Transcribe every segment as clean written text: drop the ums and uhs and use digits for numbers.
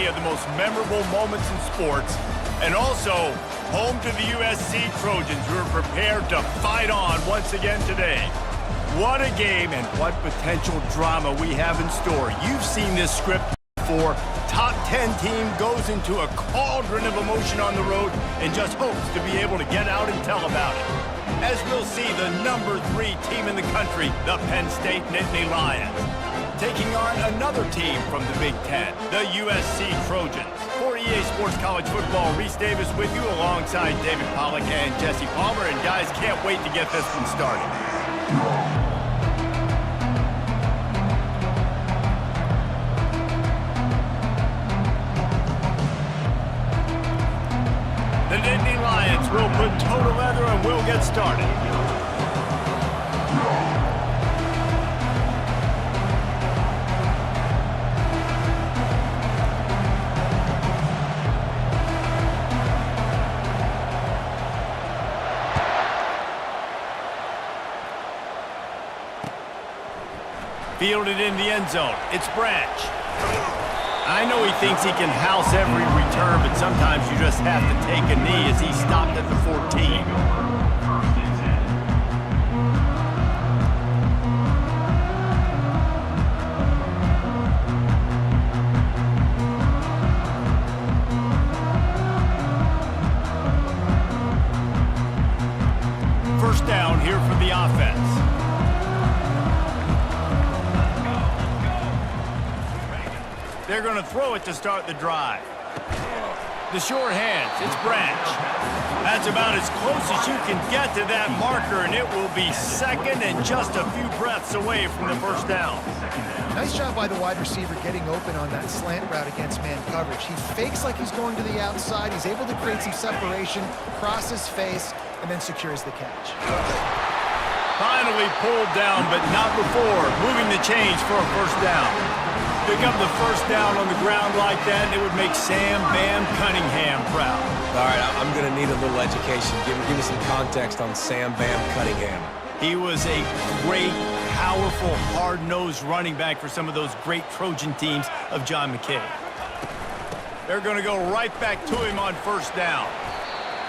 many of the most memorable moments in sports, and also home to the USC Trojans, who are prepared to fight on once again today. What a game and what potential drama we have in store. You've seen this script before. Top 10 team goes into a cauldron of emotion on the road and just hopes to be able to get out and tell about it. As we'll see, the #3 team in the country, the Penn State Nittany Lions, taking on another team from the Big Ten, the USC Trojans. For EA Sports College Football, Reese Davis with you alongside David Pollack and Jesse Palmer. And guys, can't wait to get this one started. The Nittany Lions will put toe to leather and we'll get started. Fielded in the end zone. It's Branch. I know he thinks he can house every return, but sometimes you just have to take a knee as he stopped at the 14. First down here for the offense. They're going to throw it to start the drive. The short hands, it's Branch. That's about as close as you can get to that marker, and it will be second and just a few breaths away from the first down. Nice job by the wide receiver getting open on that slant route against man coverage. He fakes like he's going to the outside. He's able to create some separation, cross his face, and then secures the catch. Finally pulled down, but not before moving the chains for a first down. Pick up the first down on the ground like that, and it would make Sam Bam Cunningham proud. All right, I'm going to need a little education. Give me some context on Sam Bam Cunningham. He was a great, powerful, hard-nosed running back for some of those great Trojan teams of John McKay. They're going to go right back to him on first down.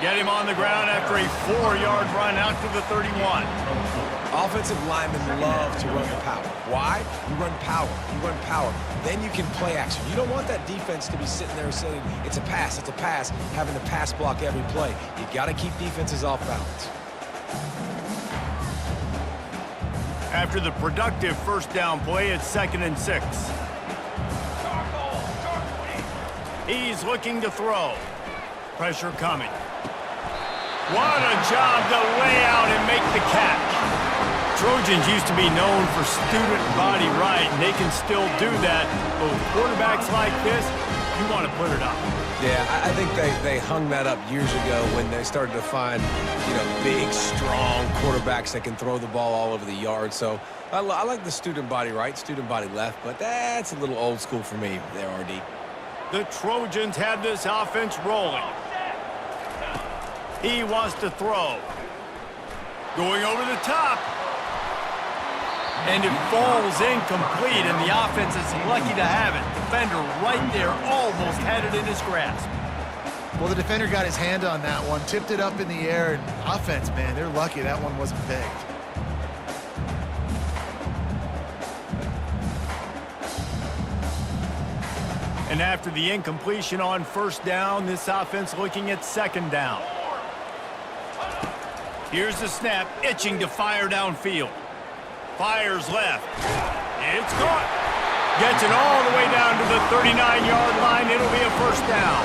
Get him on the ground after a 4-yard run out to the 31. Offensive linemen love to run the power. Why? You run power. You run power. Then you can play action. You don't want that defense to be sitting there saying, it's a pass, having to pass block every play. You got to keep defenses off balance. After the productive first down play, it's 2nd and 6. He's looking to throw. Pressure coming. What a job to lay out and make the catch. Trojans used to be known for student body right, and they can still do that. But with quarterbacks like this, you want to put it up. Yeah, I think they hung that up years ago when they started to find, big, strong quarterbacks that can throw the ball all over the yard. So I like the student body right, student body left, but that's a little old school for me there, RD. The Trojans have this offense rolling. He wants to throw. Going over the top. And it falls incomplete, and the offense is lucky to have it. Defender right there almost had it in his grasp. Well, the defender got his hand on that one, tipped it up in the air, and offense, man, they're lucky that one wasn't picked. And after the incompletion on first down, this offense looking at 2nd down. Here's the snap, itching to fire downfield. Fires left. It's caught. Gets it all the way down to the 39-yard line. It'll be a first down.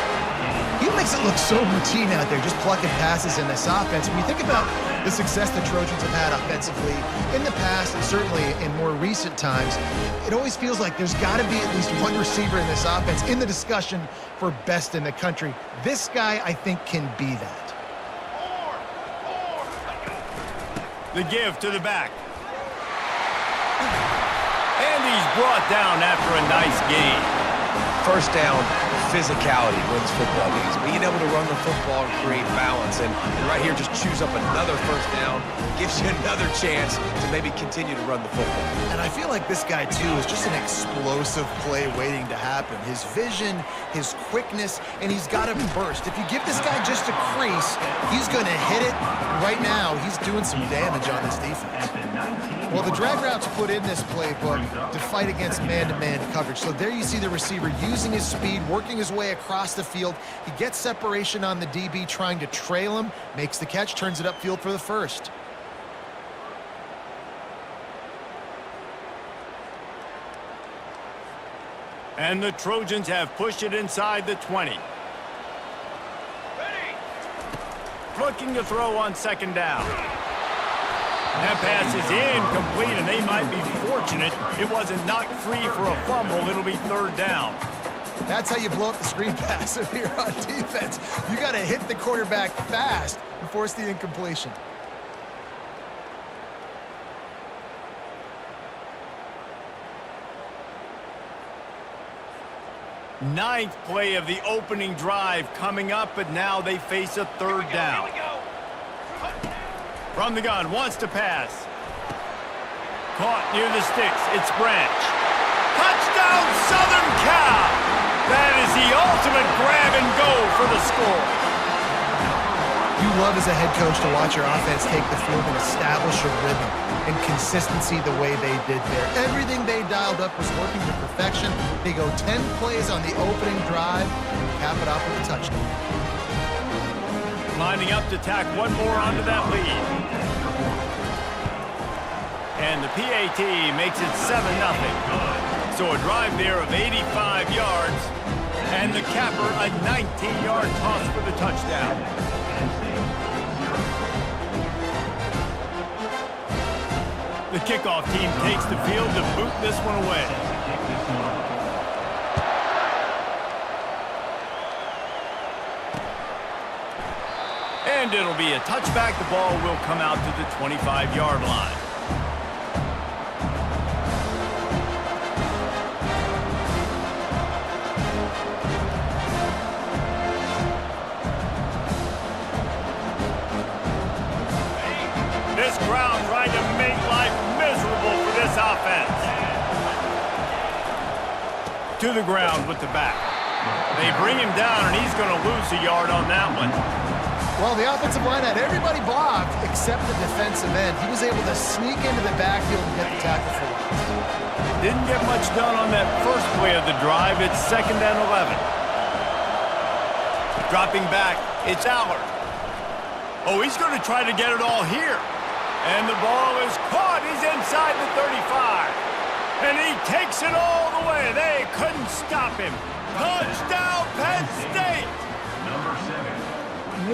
He makes it look so routine out there, just plucking passes in this offense. When you think about the success the Trojans have had offensively in the past, and certainly in more recent times, it always feels like there's got to be at least one receiver in this offense in the discussion for best in the country. This guy, I think, can be that. The give to the back. And he's brought down after a nice gain. First down, physicality wins football games. Being able to run the football and create balance. And right here, just choose up another first down. Gives you another chance to maybe continue to run the football. And I feel like this guy, too, is just an explosive play waiting to happen. His vision, his quickness, and he's got a burst. If you give this guy just a crease, he's going to hit it. Right now, he's doing some damage on this defense. Well, the drag route's put in this playbook to fight against man-to-man coverage. So there you see the receiver using his speed, working his way across the field. He gets separation on the DB, trying to trail him, makes the catch, turns it upfield for the first. And the Trojans have pushed it inside the 20. Looking to throw on second down. That pass is incomplete, and they might be fortunate it wasn't knocked free for a fumble. It'll be third down. That's how you blow up the screen pass if you're on defense. You got to hit the quarterback fast and force the incompletion. Ninth play of the opening drive coming up, but now they face a third down. From the gun, wants to pass. Caught near the sticks, it's Branch. Touchdown, Southern Cal! That is the ultimate grab and go for the score. You love as a head coach to watch your offense take the field and establish a rhythm and consistency the way they did there. Everything they dialed up was working to perfection. They go 10 plays on the opening drive and cap it off with a touchdown. Lining up to tack one more onto that lead. And the PAT makes it 7-0. So a drive there of 85 yards. And the capper, a 19-yard toss for the touchdown. The kickoff team takes the field to boot this one away. And it'll be a touchback. The ball will come out to the 25-yard line. This crowd trying to make life miserable for this offense. To the ground with the back. They bring him down, and he's going to lose a yard on that one. Well, the offensive line had everybody blocked except the defensive end. He was able to sneak into the backfield and get the tackle for it. Didn't get much done on that first play of the drive. It's 2nd and 11. Dropping back, it's Allard. Oh, he's going to try to get it all here. And the ball is caught. He's inside the 35. And he takes it all the way. They couldn't stop him. Touchdown, Penn State!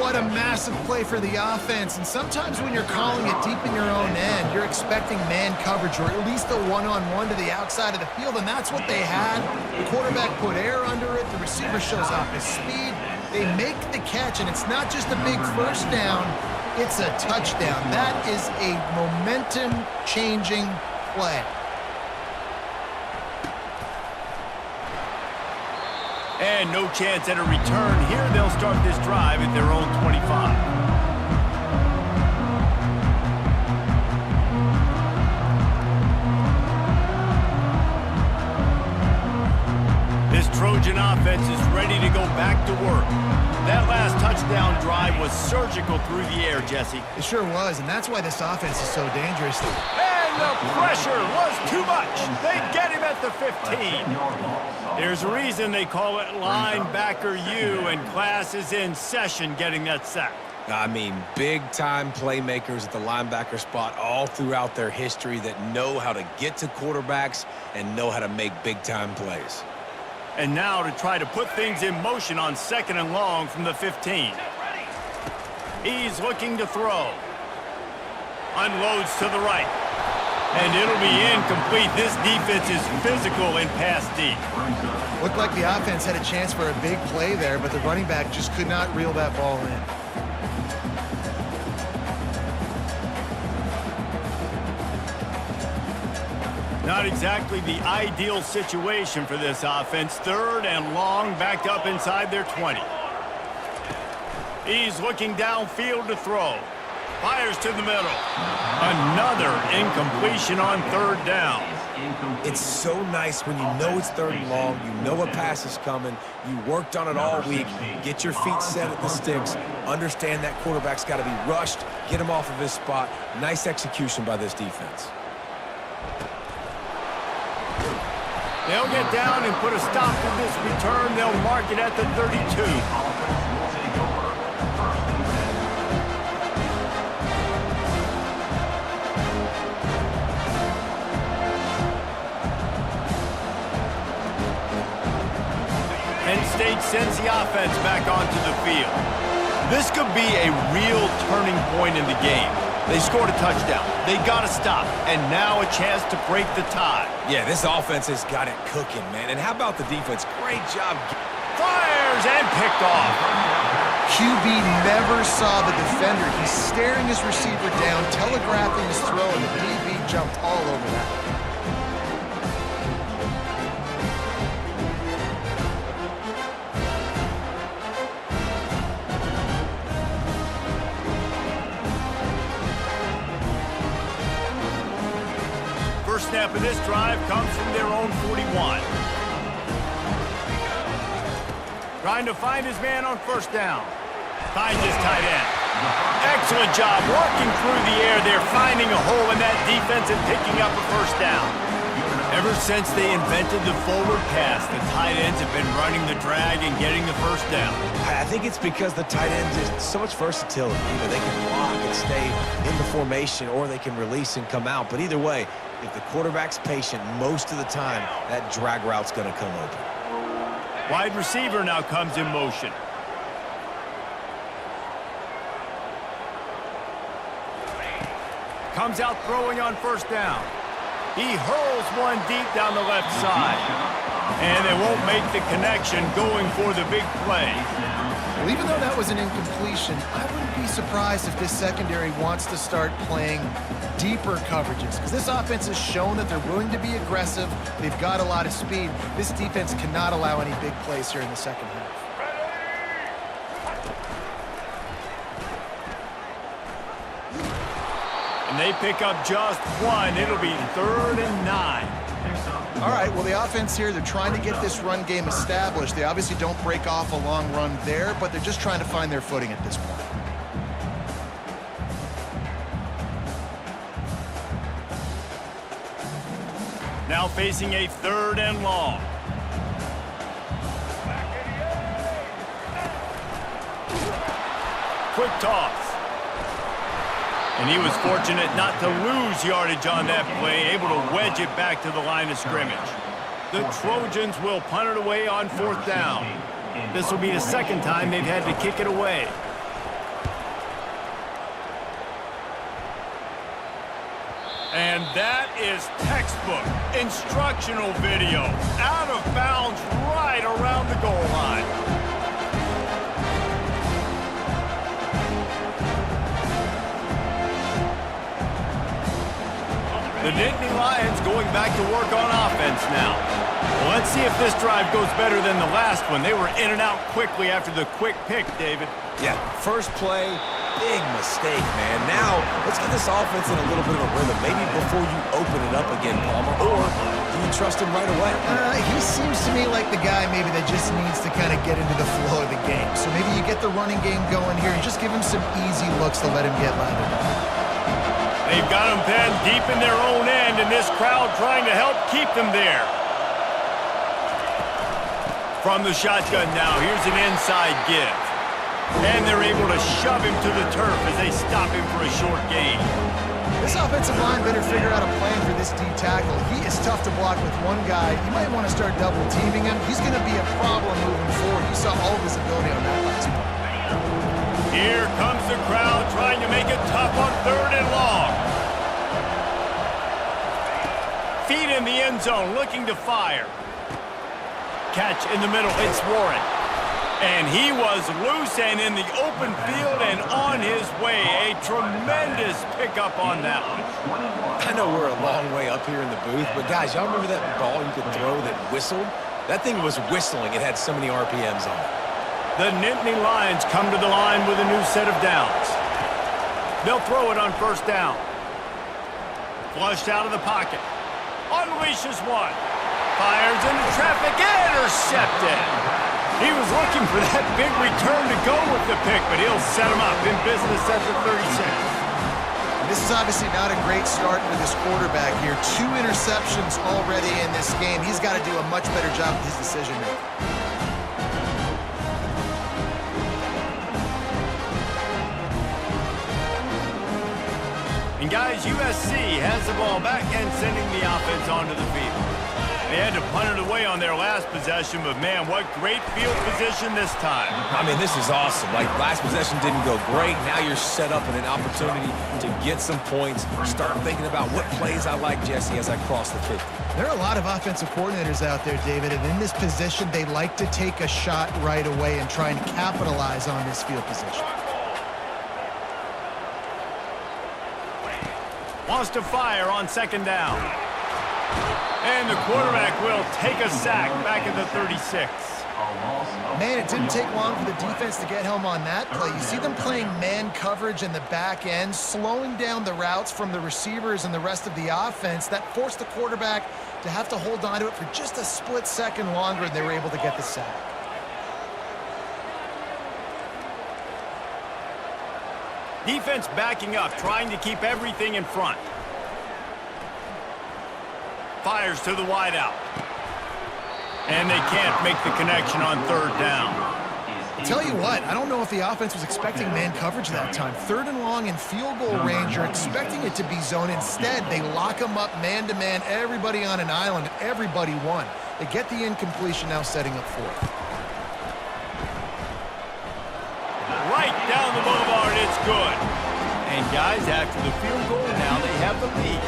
What a massive play for the offense. And sometimes when you're calling it deep in your own end, you're expecting man coverage or at least a one-on-one to the outside of the field, and that's what they had. The quarterback put air under it. The receiver shows off his speed. They make the catch, and it's not just a big first down. It's a touchdown. That is a momentum-changing play. And no chance at a return here. They'll start this drive at their own 25. This Trojan offense is ready to go back to work. That last touchdown drive was surgical through the air, Jesse. It sure was, and that's why this offense is so dangerous. And the pressure was too much. They get him at the 15. There's a reason they call it linebacker U, and class is in session getting that sack. I mean, big-time playmakers at the linebacker spot all throughout their history that know how to get to quarterbacks and know how to make big-time plays. And now to try to put things in motion on 2nd and long from the 15. He's looking to throw. Unloads to the right. And it'll be incomplete. This defense is physical and pass deep. Looked like the offense had a chance for a big play there, but the running back just could not reel that ball in. Not exactly the ideal situation for this offense. 3rd and long, backed up inside their 20. He's looking downfield to throw. Fires to the middle. Another incompletion on 3rd down. It's so nice when you know it's 3rd and long, you know a pass is coming, you worked on it all week, get your feet set at the sticks, understand that quarterback's got to be rushed, get him off of his spot. Nice execution by this defense. They'll get down and put a stop to this return. They'll mark it at the 32. Penn State sends the offense back onto the field. This could be a real turning point in the game. They scored a touchdown. They got to stop. And now a chance to break the tie. Yeah, this offense has got it cooking, man. And how about the defense? Great job. Fires and picked off. QB never saw the defender. He's staring his receiver down, telegraphing his throw, and the DB jumped all over that. First snap of this drive comes from their own 41. Trying to find his man on 1st down. Finds his tight end. Excellent job working through the air there, finding a hole in that defense and picking up a 1st down. Ever since they invented the forward pass, the tight ends have been running the drag and getting the 1st down. I think it's because the tight ends is so much versatility. You know, they can block and stay in the formation, or they can release and come out. But either way, if the quarterback's patient most of the time, that drag route's going to come open. Wide receiver now comes in motion. Comes out throwing on 1st down. He hurls one deep down the left side. And they won't make the connection going for the big play. Well, even though that was an incompletion, I wouldn't be surprised if this secondary wants to start playing deeper coverages, because this offense has shown that they're willing to be aggressive. They've got a lot of speed. This defense cannot allow any big plays here in the second half. And they pick up just one. It'll be 3rd and 9. All right, well, the offense here, they're trying to get this run game established. They obviously don't break off a long run there, but they're just trying to find their footing at this point. Now facing a 3rd and long. Quick toss. And he was fortunate not to lose yardage on that play, able to wedge it back to the line of scrimmage. The Trojans will punt it away on 4th down. This will be the 2nd time they've had to kick it away. And that is textbook instructional video. Out of bounds right around the goal line. The Nittany Lions going back to work on offense now. Well, let's see if this drive goes better than the last one. They were in and out quickly after the quick pick, David. Yeah, first play, big mistake, man. Now, let's get this offense in a little bit of a rhythm. Maybe before you open it up again, Palmer, or do you trust him right away? He seems to me like the guy maybe that just needs to kind of get into the flow of the game. So maybe you get the running game going here and just give him some easy looks to let him get landed on. They've got them pinned deep in their own end, and this crowd trying to help keep them there. From the shotgun now, here's an inside give. And they're able to shove him to the turf as they stop him for a short gain. This offensive line better figure out a plan for this D tackle. He is tough to block with one guy. You might want to start double teaming him. He's going to be a problem moving forward. You saw all of his ability on that last one. Here comes the crowd trying to make it tough on 3rd and long. Feet in the end zone, looking to fire. Catch in the middle, it's Warren. And he was loose and in the open field and on his way. A tremendous pickup on that one. I know we're a long way up here in the booth, but guys, y'all remember that ball you could throw that whistled? That thing was whistling. It had so many RPMs on it. The Nittany Lions come to the line with a new set of downs. They'll throw it on first down. Flushed out of the pocket. Unleashes one. Fires into traffic. Intercepted. He was looking for that big return to go with the pick, but he'll set him up in business at the 36. This is obviously not a great start for this quarterback here. 2 interceptions already in this game. He's got to do a much better job with his decision making. And guys, USC has the ball back and sending the offense onto the field. They had to punt it away on their last possession, but man, what great field position this time. I mean, this is awesome. Like, last possession didn't go great. Now you're set up in an opportunity to get some points. Start thinking about what plays I like, Jesse, as I cross the 50. There are a lot of offensive coordinators out there, David, and in this position, they like to take a shot right away and try and capitalize on this field position. Wants to fire on second down. And the quarterback will take a sack back at the 36. Man, it didn't take long for the defense to get home on that play. You see them playing man coverage in the back end, slowing down the routes from the receivers and the rest of the offense. That forced the quarterback to have to hold on to it for just a split second longer, and they were able to get the sack. Defense backing up, trying to keep everything in front. Fires to the wideout. And they can't make the connection on third down. I'll tell you what, I don't know if the offense was expecting man coverage that time. 3rd and long in field goal range, you're expecting it to be zone. Instead, they lock them up man-to-man, everybody on an island, everybody won. They get the incompletion, now setting up 4th. Right down the boulevard, it's good. And guys, after the field goal, now they have the lead.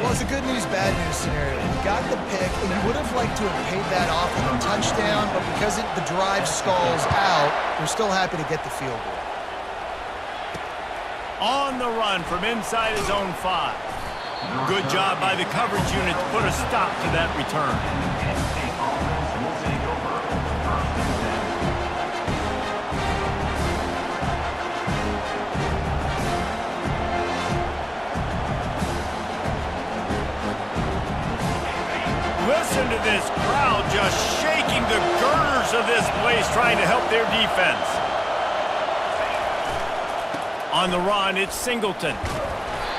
Well, it's a good news, bad news scenario. You got the pick, and you would have liked to have paid that off with a touchdown, but because the drive stalls out, they're still happy to get the field goal. On the run from inside his own 5. Good job by the coverage unit to put a stop to that return. Listen to this crowd just shaking the girders of this place, trying to help their defense. On the run, it's Singleton.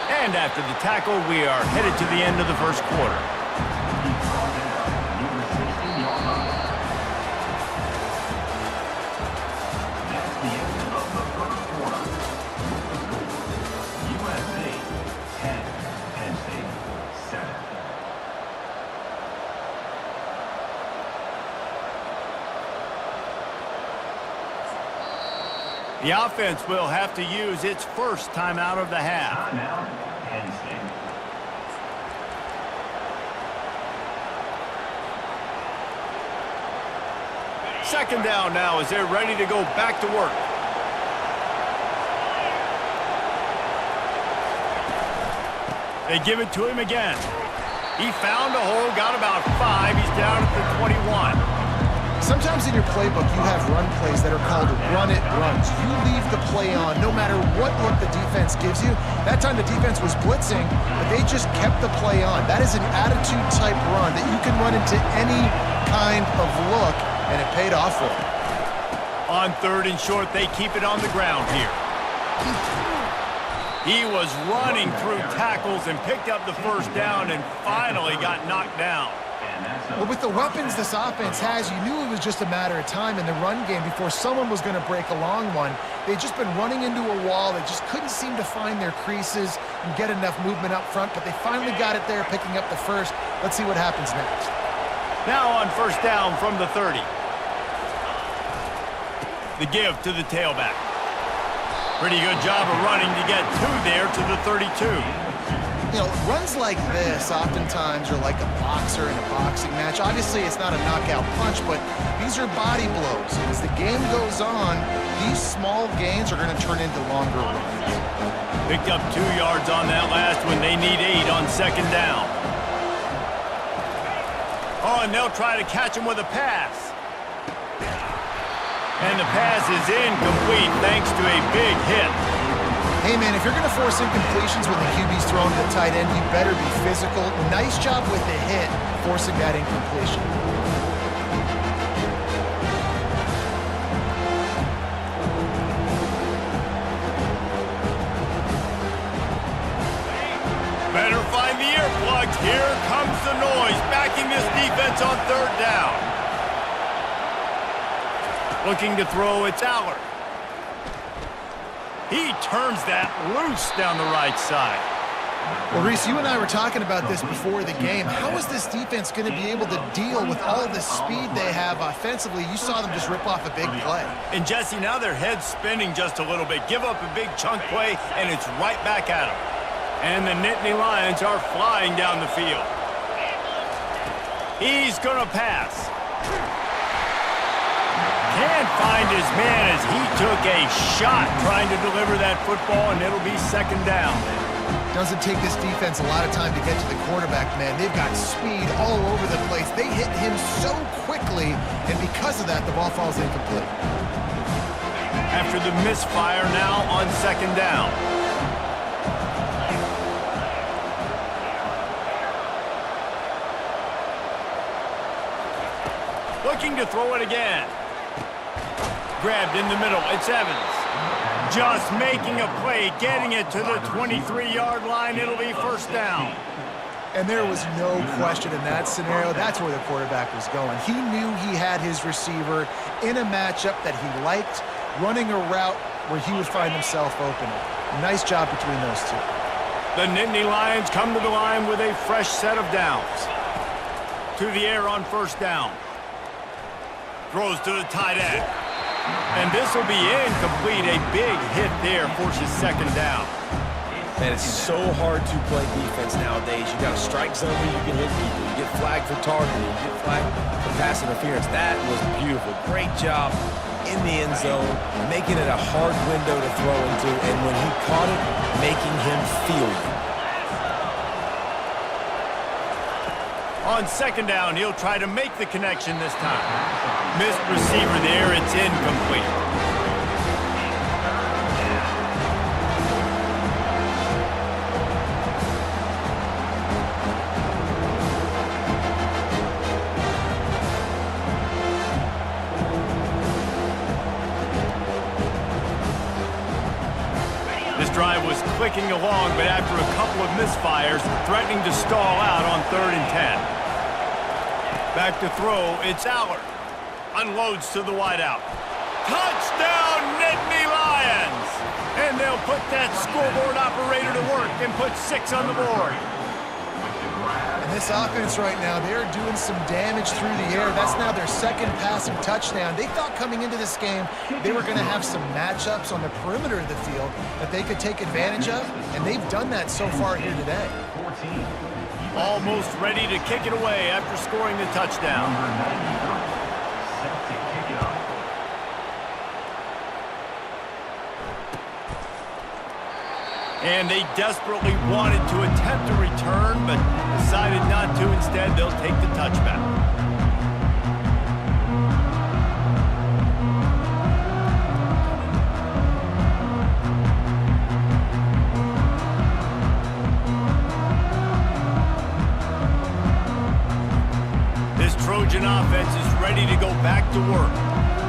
And after the tackle, we are headed to the end of the first quarter. The offense will have to use its first timeout of the half. Second down now as they're ready to go back to work. They give it to him again. He found a hole, got about 5. He's down at the 21. Sometimes in your playbook, you have run plays that are called run-it runs. You leave the play on no matter what look the defense gives you. That time the defense was blitzing, but they just kept the play on. That is an attitude-type run that you can run into any kind of look, and it paid off for them. On 3rd and short, they keep it on the ground here. He was running through tackles and picked up the first down and finally got knocked down. Well, with the weapons this offense has, you knew it was just a matter of time in the run game before someone was going to break a long one. They'd just been running into a wall. They just couldn't seem to find their creases and get enough movement up front, but they finally got it there, picking up the first. Let's see what happens next. Now on first down from the 30. The give to the tailback. Pretty good job of running to get 2 there to the 32. You know, runs like this oftentimes are like a boxer in a boxing match. Obviously, it's not a knockout punch, but these are body blows. And as the game goes on, these small gains are going to turn into longer runs. Picked up 2 yards on that last one. They need 8 on second down. Oh, and they'll try to catch him with a pass. And the pass is incomplete thanks to a big hit. Hey, man, if you're going to force incompletions when the QB's throwing to the tight end, you better be physical. Nice job with the hit, forcing that incompletion. Better find the earplugs. Here comes the noise, backing this defense on third down. Looking to throw, it's Allard. He turns that loose down the right side. Well, Reese, you and I were talking about this before the game. How is this defense going to be able to deal with all the speed they have offensively? You saw them just rip off a big play. And, Jesse, now their head's spinning just a little bit. Give up a big chunk play, and it's right back at them. And the Nittany Lions are flying down the field. He's going to pass. Can't find his man as he took a shot trying to deliver that football, and it'll be second down. Doesn't take this defense a lot of time to get to the quarterback, man. They've got speed all over the place. They hit him so quickly, and because of that, the ball falls incomplete. After the misfire, now on second down. Looking to throw it again. Grabbed in the middle, it's Evans. Just making a play, getting it to the 23-yard line. It'll be first down. And there was no question in that scenario. That's where the quarterback was going. He knew he had his receiver in a matchup that he liked, running a route where he would find himself open. Nice job between those two. The Nittany Lions come to the line with a fresh set of downs. To the air on first down. Throws to the tight end. And this will be incomplete. A big hit there forces second down. Man, it's so hard to play defense nowadays. You got a strike zone where you can hit people. You get flagged for targeting. You get flagged for pass interference. That was beautiful. Great job in the end zone, making it a hard window to throw into. And when he caught it, making him feel it. On second down, he'll try to make the connection this time. Missed receiver there, it's incomplete. This drive was clicking along, but after a couple of misfires, threatening to stall out on 3rd and 10. Back to throw, it's Allard. Unloads to the wideout. Touchdown, Nittany Lions! And they'll put that scoreboard operator to work and put 6 on the board. And this offense right now, they're doing some damage through the air. That's now their second passing touchdown. They thought coming into this game they were going to have some matchups on the perimeter of the field that they could take advantage of, and they've done that so far here today. Almost ready to kick it away after scoring the touchdown. And they desperately wanted to attempt a return, but decided not to. Instead, they'll take the touchback. This Trojan offense is ready to go back to work.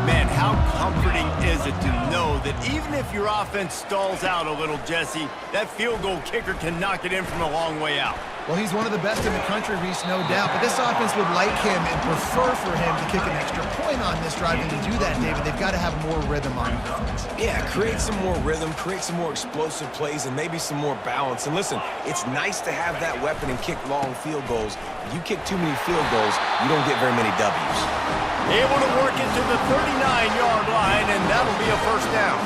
Man, how comforting is it to know that even if your offense stalls out a little, Jesse, that field goal kicker can knock it in from a long way out. Well, he's one of the best in the country, Reese, no doubt. But this offense would like him and prefer for him to kick an extra point on this drive. And to do that, David, they've got to have more rhythm on offense. Yeah, create some more rhythm, create some more explosive plays, and maybe some more balance. And listen, it's nice to have that weapon and kick long field goals. If you kick too many field goals, you don't get very many W's. Able to work it to the 39-yard line, and that'll be a first down.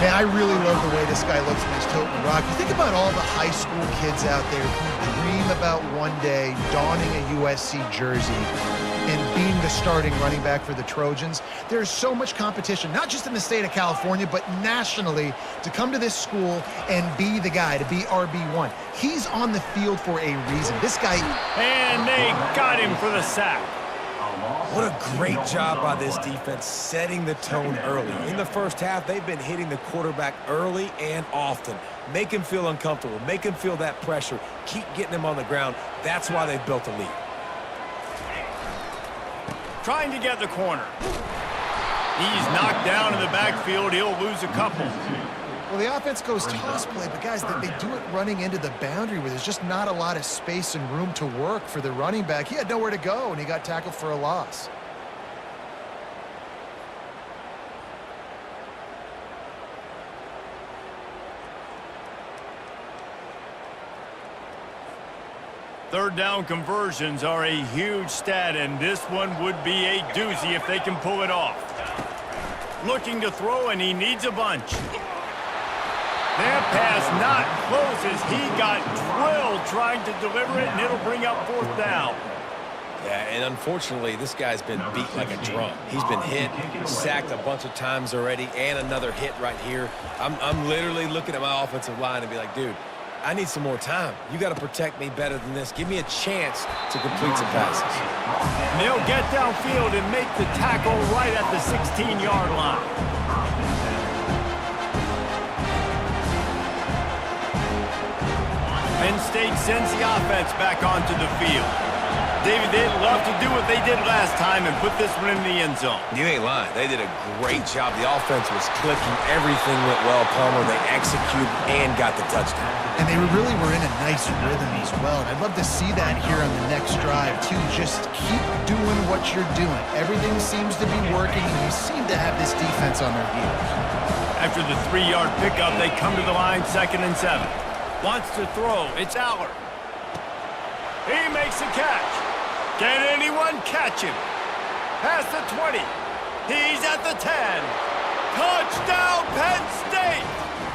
Man, I really love the way this guy looks when he's toting the rock. You think about all the high school kids out there who dream about one day donning a USC jersey and being the starting running back for the Trojans. There's so much competition, not just in the state of California, but nationally, to come to this school and be the guy, to be RB1. He's on the field for a reason. This guy... And they got him for the sack. What a great job by this defense setting the tone early. In the first half, they've been hitting the quarterback early and often. Make him feel uncomfortable. Make him feel that pressure. Keep getting him on the ground. That's why they've built a lead. Trying to get the corner. He's knocked down in the backfield. He'll lose a couple. Well, the offense goes toss play, but guys, they do it running into the boundary where there's just not a lot of space and room to work for the running back. He had nowhere to go, and he got tackled for a loss. Third down conversions are a huge stat, and this one would be a doozy if they can pull it off. Looking to throw, and he needs a bunch. That pass not close as he got drilled trying to deliver it, and it'll bring up fourth down. Yeah, and unfortunately, this guy's been beat like a drum. He's been hit, sacked a bunch of times already, and another hit right here. I'm literally looking at my offensive line and be like, dude, I need some more time. You got to protect me better than this. Give me a chance to complete some passes. And they'll get downfield and make the tackle right at the 16-yard line. Penn State sends the offense back onto the field. David, they'd love to do what they did last time and put this one in the end zone. You ain't lying. They did a great job. The offense was clicking. Everything went well, Palmer. They executed and got the touchdown. And they really were in a nice rhythm as well. I'd love to see that here on the next drive, too. Just keep doing what you're doing. Everything seems to be working, and you seem to have this defense on their heels. After the 3-yard pickup, they come to the line, 2nd and 7. Wants to throw. It's Aller. He makes a catch. Can anyone catch him? Past the 20. He's at the 10. Touchdown, Penn State!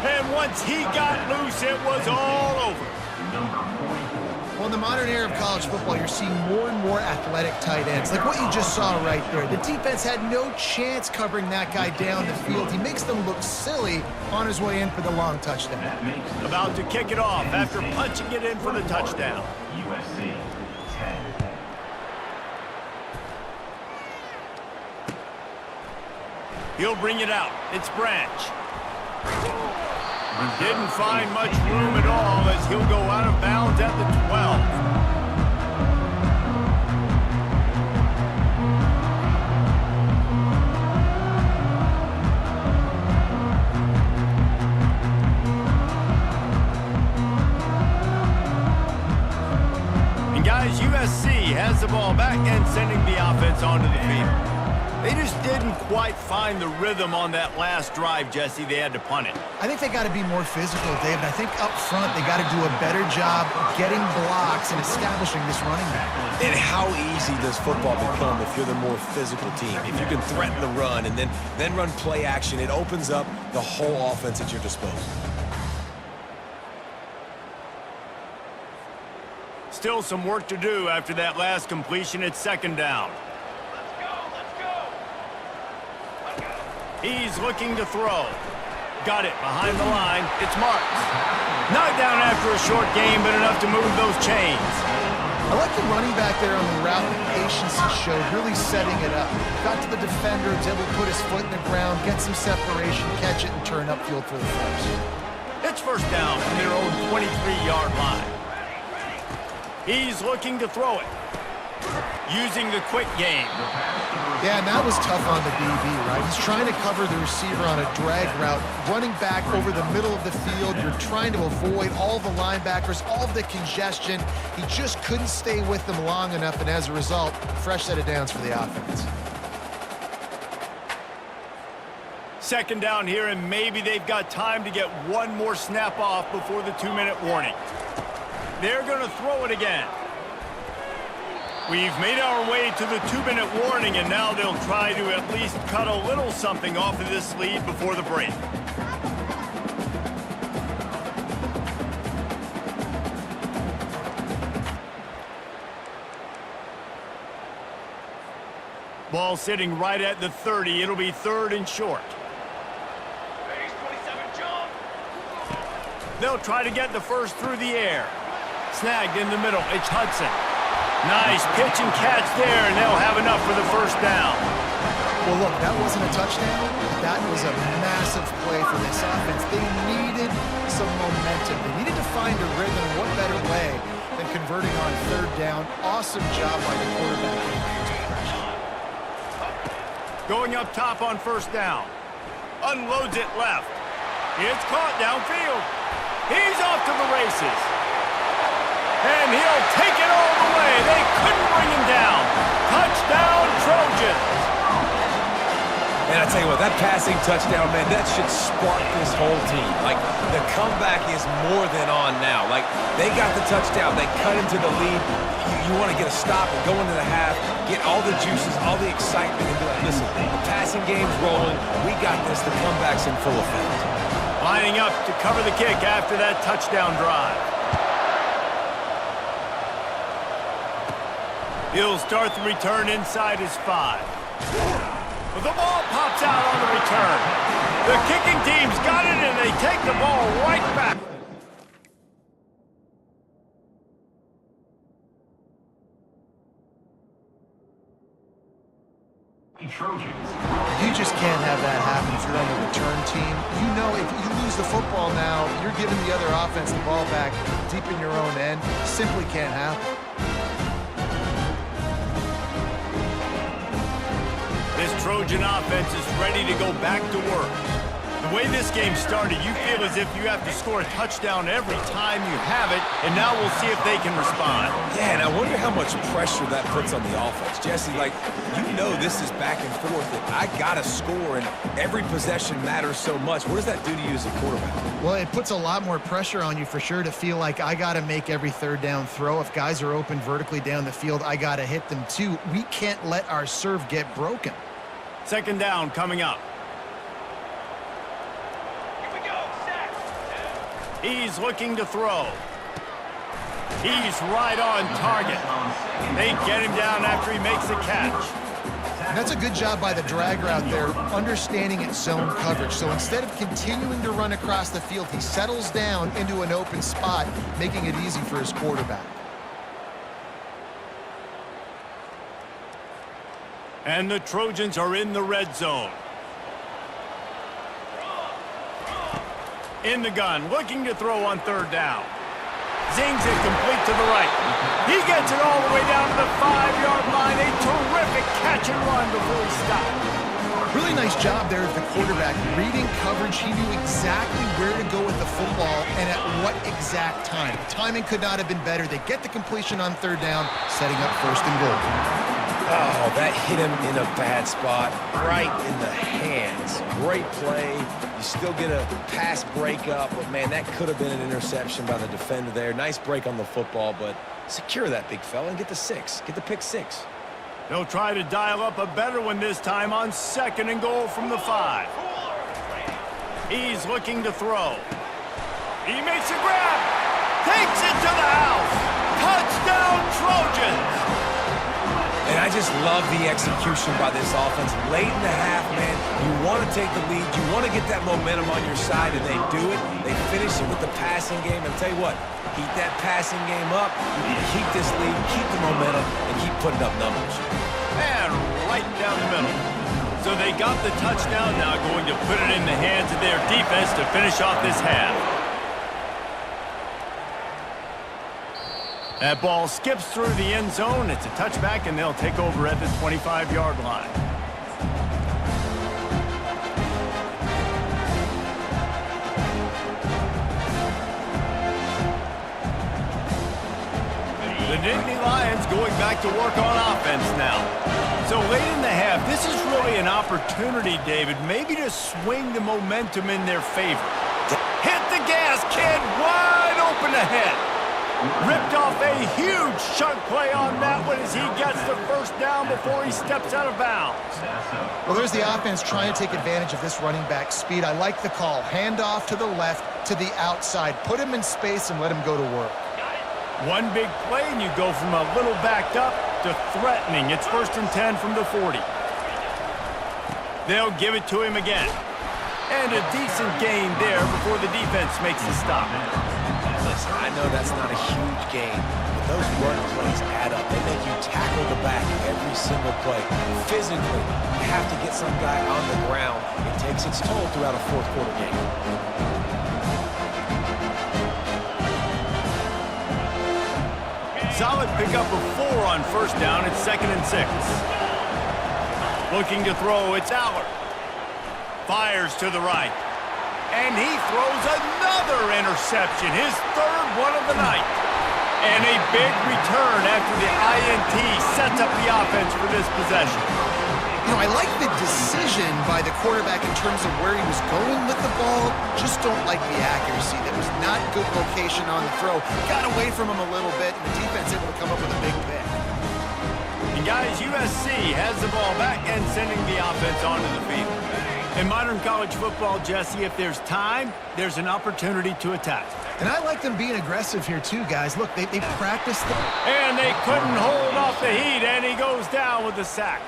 And once he got loose, it was all over. Well, in the modern era of college football, you're seeing more and more athletic tight ends, like what you just saw right there. The defense had no chance covering that guy down the field. He makes them look silly on his way in for the long touchdown. About to kick it off after punching it in for the touchdown. USC 10. He'll bring it out. It's Branch. Didn't find much room at all as he'll go out of bounds at the 12. And guys, USC has the ball back and sending the offense onto the field. They just didn't quite find the rhythm on that last drive, Jesse. They had to punt it. I think they got to be more physical, David. I think up front they got to do a better job getting blocks and establishing this running back. And how easy does football become if you're the more physical team? If you can threaten the run and then run play action, it opens up the whole offense at your disposal. Still some work to do after that last completion. It's 2nd down. He's looking to throw. Got it behind the line. It's Marks. Knocked down after a short game, but enough to move those chains. I like the running back there on the route, the patience he showed, really setting it up. Got to the defender, was able to put his foot in the ground, get some separation, catch it, and turn upfield for the first. It's 1st down from their own 23-yard line. He's looking to throw it. Using the quick game. Yeah, and that was tough on the DB, right? He's trying to cover the receiver on a drag route, running back over the middle of the field. You're trying to avoid all the linebackers, all of the congestion. He just couldn't stay with them long enough, and as a result, fresh set of downs for the offense. 2nd down here, and maybe they've got time to get one more snap off before the 2-minute warning. They're going to throw it again. We've made our way to the 2-minute warning, and now they'll try to at least cut a little something off of this lead before the break. Ball sitting right at the 30. It'll be 3rd and short. They'll try to get the first through the air. Snagged in the middle. It's Hudson. Nice pitch and catch there, and they'll have enough for the first down. Well, look, that wasn't a touchdown. That was a massive play for this offense. They needed some momentum. They needed to find a rhythm. What better way than converting on 3rd down? Awesome job by the quarterback. Going up top on 1st down. Unloads it left. It's caught downfield. He's off to the races. And he'll take it all the way. They couldn't bring him down. Touchdown, Trojans. And I tell you what, that passing touchdown, man, that should spark this whole team. Like, the comeback is more than on now. Like, they got the touchdown. They cut into the lead. You want to get a stop and go into the half, get all the juices, all the excitement, and be like, listen, the passing game's rolling. We got this. The comeback's in full effect. Lining up to cover the kick after that touchdown drive. He'll start the return inside his 5. But the ball pops out on the return. The kicking team's got it, and they take the ball right back. Trojans. You just can't have that happen if you're on the return team. You know if you lose the football now, you're giving the other offense the ball back deep in your own end. Simply can't happen. This Trojan offense is ready to go back to work. The way this game started, you feel as if you have to score a touchdown every time you have it, and now we'll see if they can respond. Yeah, and I wonder how much pressure that puts on the offense. Jesse, like, you know this is back and forth, and I got to score, and every possession matters so much. What does that do to you as a quarterback? Well, it puts a lot more pressure on you for sure to feel like I got to make every 3rd down throw. If guys are open vertically down the field, I got to hit them too. We can't let our serve get broken. 2nd down coming up. He's looking to throw. He's right on target. They get him down after he makes the catch. And that's a good job by the drag route there, understanding its zone coverage. So instead of continuing to run across the field, he settles down into an open spot, making it easy for his quarterback. And the Trojans are in the red zone. In the gun, looking to throw on 3rd down. Zings it complete to the right. He gets it all the way down to the 5-yard line. A terrific catch and run before he stopped. Really nice job there of the quarterback. Reading coverage, he knew exactly where to go with the football and at what exact time. Timing could not have been better. They get the completion on 3rd down, setting up 1st and goal. Oh, that hit him in a bad spot, right in the hands. Great play. You still get a pass breakup, but, man, that could have been an interception by the defender there. Nice break on the football, but secure that big fella and get the 6. Get the pick 6. They'll try to dial up a better one this time on 2nd and goal from the 5. He's looking to throw. He makes a grab. Takes it to the house. Touchdown, Trojans. And I just love the execution by this offense. Late in the half, man, you want to take the lead. You want to get that momentum on your side, and they do it. They finish it with the passing game. And tell you what, keep that passing game up. You can keep this lead, keep the momentum, and keep putting up numbers. And right down the middle. So they got the touchdown, now going to put it in the hands of their defense to finish off this half. That ball skips through the end zone. It's a touchback, and they'll take over at the 25-yard line. The Nittany Lions going back to work on offense now. So late in the half, this is really an opportunity, David, maybe to swing the momentum in their favor. Hit the gas, kid, wide open ahead. Ripped off a huge chunk play on that one as he gets the 1st down before he steps out of bounds. Well, there's the offense trying to take advantage of this running back speed. I like the call. Hand off to the left, to the outside. Put him in space and let him go to work. One big play, and you go from a little backed up to threatening. It's 1st and 10 from the 40. They'll give it to him again. And a decent gain there before the defense makes the stop. Listen, I know that's not a huge gain, but those run plays add up. They make you tackle the back every single play. Physically, you have to get some guy on the ground. It takes its toll throughout a fourth quarter game. Solid pickup of 4 on first down. It's 2nd and 6. Looking to throw, it's Allard. Fires to the right. And he throws another interception, his 3rd one of the night. And a big return after the INT sets up the offense for this possession. You know, I like the decision by the quarterback in terms of where he was going with the ball. Just don't like the accuracy. That was not good location on the throw. Got away from him a little bit, and the defense able to come up with a big pick. And guys, USC has the ball back and sending the offense onto the field. In modern college football, Jesse, if there's time, there's an opportunity to attack. And I like them being aggressive here too, guys. Look, they practiced. And they couldn't hold off the heat, and he goes down with the sack.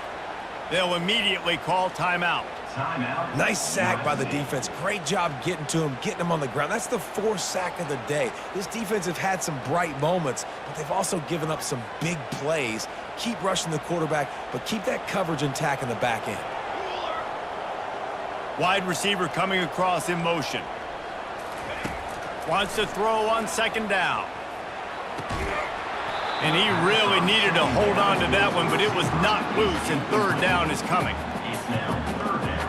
They'll immediately call timeout. Timeout. Nice sack by the defense. Great job getting to him, getting him on the ground. That's the 4th sack of the day. This defense have had some bright moments, but they've also given up some big plays. Keep rushing the quarterback, but keep that coverage intact in the back end. Wide receiver coming across in motion. Wants to throw on 2nd down. And he really needed to hold on to that one, but it was knocked loose, and 3rd down is coming. It's now 3rd down.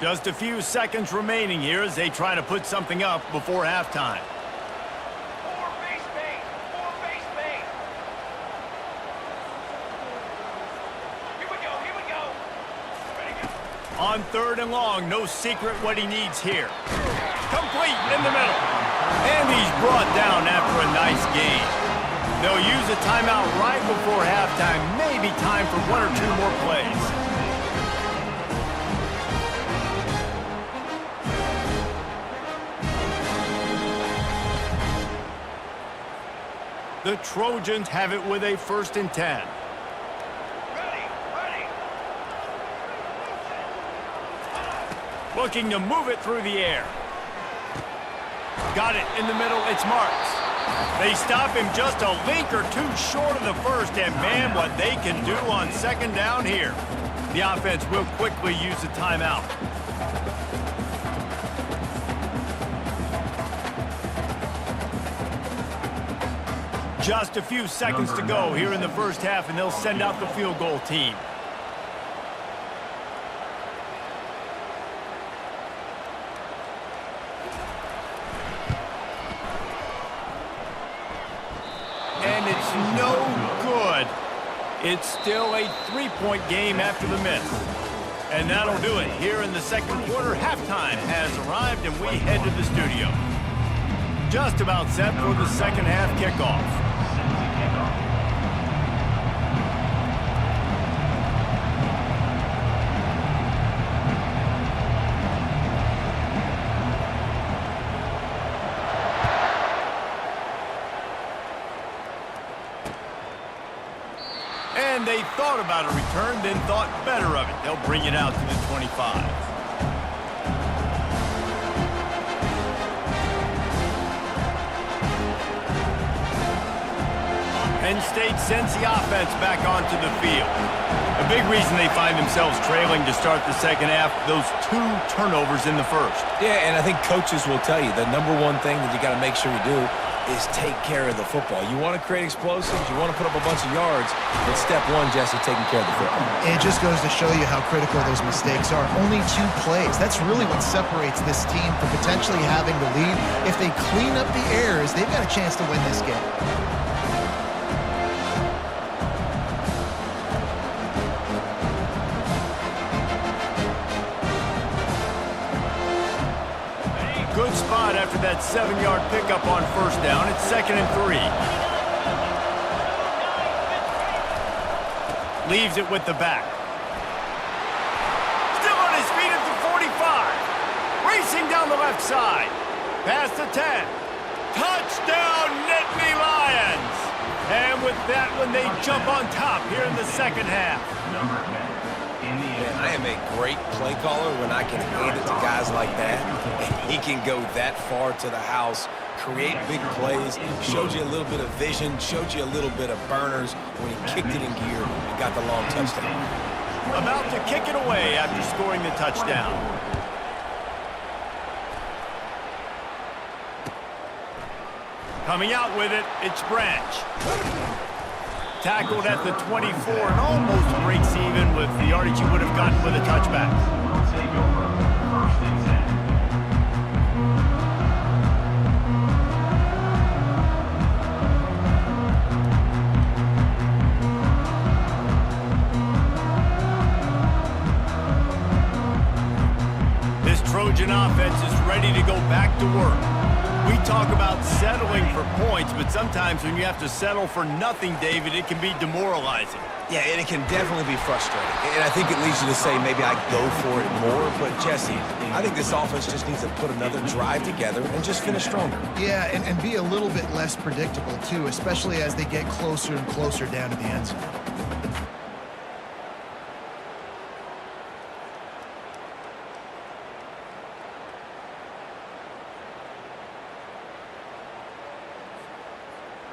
Just a few seconds remaining here as they try to put something up before halftime. On 3rd and long, no secret what he needs here. Complete in the middle. And he's brought down after a nice gain. They'll use a timeout right before halftime. Maybe time for 1 or 2 more plays. The Trojans have it with a 1st and 10. Looking to move it through the air. Got it in the middle, it's Marks. They stop him just a link or 2 short of the 1st, and man, what they can do on 2nd down here. The offense will quickly use a timeout. Just a few seconds to go here in the 1st half, and they'll send out the field goal team. No good. It's still a 3-point game after the miss. And that'll do it. Here in the 2nd quarter, halftime has arrived, and we head to the studio. Just about set for the 2nd half kickoff. And they thought about a return, then thought better of it. They'll bring it out to the 25. Penn State sends the offense back onto the field. A big reason they find themselves trailing to start the 2nd half, those 2 turnovers in the 1st. Yeah, and I think coaches will tell you the number one thing that you got to make sure you do is take care of the football. You want to create explosives, you want to put up a bunch of yards, but step 1, Jesse, taking care of the football. It just goes to show you how critical those mistakes are. Only 2 plays. That's really what separates this team from potentially having the lead. If they clean up the errors, they've got a chance to win this game. Good spot after that 7-yard pickup on 1st down. It's 2nd and 3. Leaves it with the back. Still on his feet at the 45. Racing down the left side. Past the 10. Touchdown, Nittany Lions! And with that one, they jump on top here in the second half. Number 10, Indiana. Man, I am a great play caller when I can hand it to guys like that. And he can go that far to the house, create big plays, showed you a little bit of vision, showed you a little bit of burners when he kicked it in gear and got the long touchdown. About to kick it away after scoring the touchdown. Coming out with it, it's Branch. Tackled at the 24 and almost breaks even with the yardage he would have gotten with a touchback. Will take over first and 10. This Trojan offense is ready to go back to work. We talk about settling for points, but sometimes when you have to settle for nothing, David, it can be demoralizing. Yeah, and it can definitely be frustrating. And I think it leads you to say maybe I go for it more. But, Jesse, I think this offense just needs to put another drive together and just finish stronger. Yeah, and be a little bit less predictable, too, especially as they get closer and closer down to the end zone.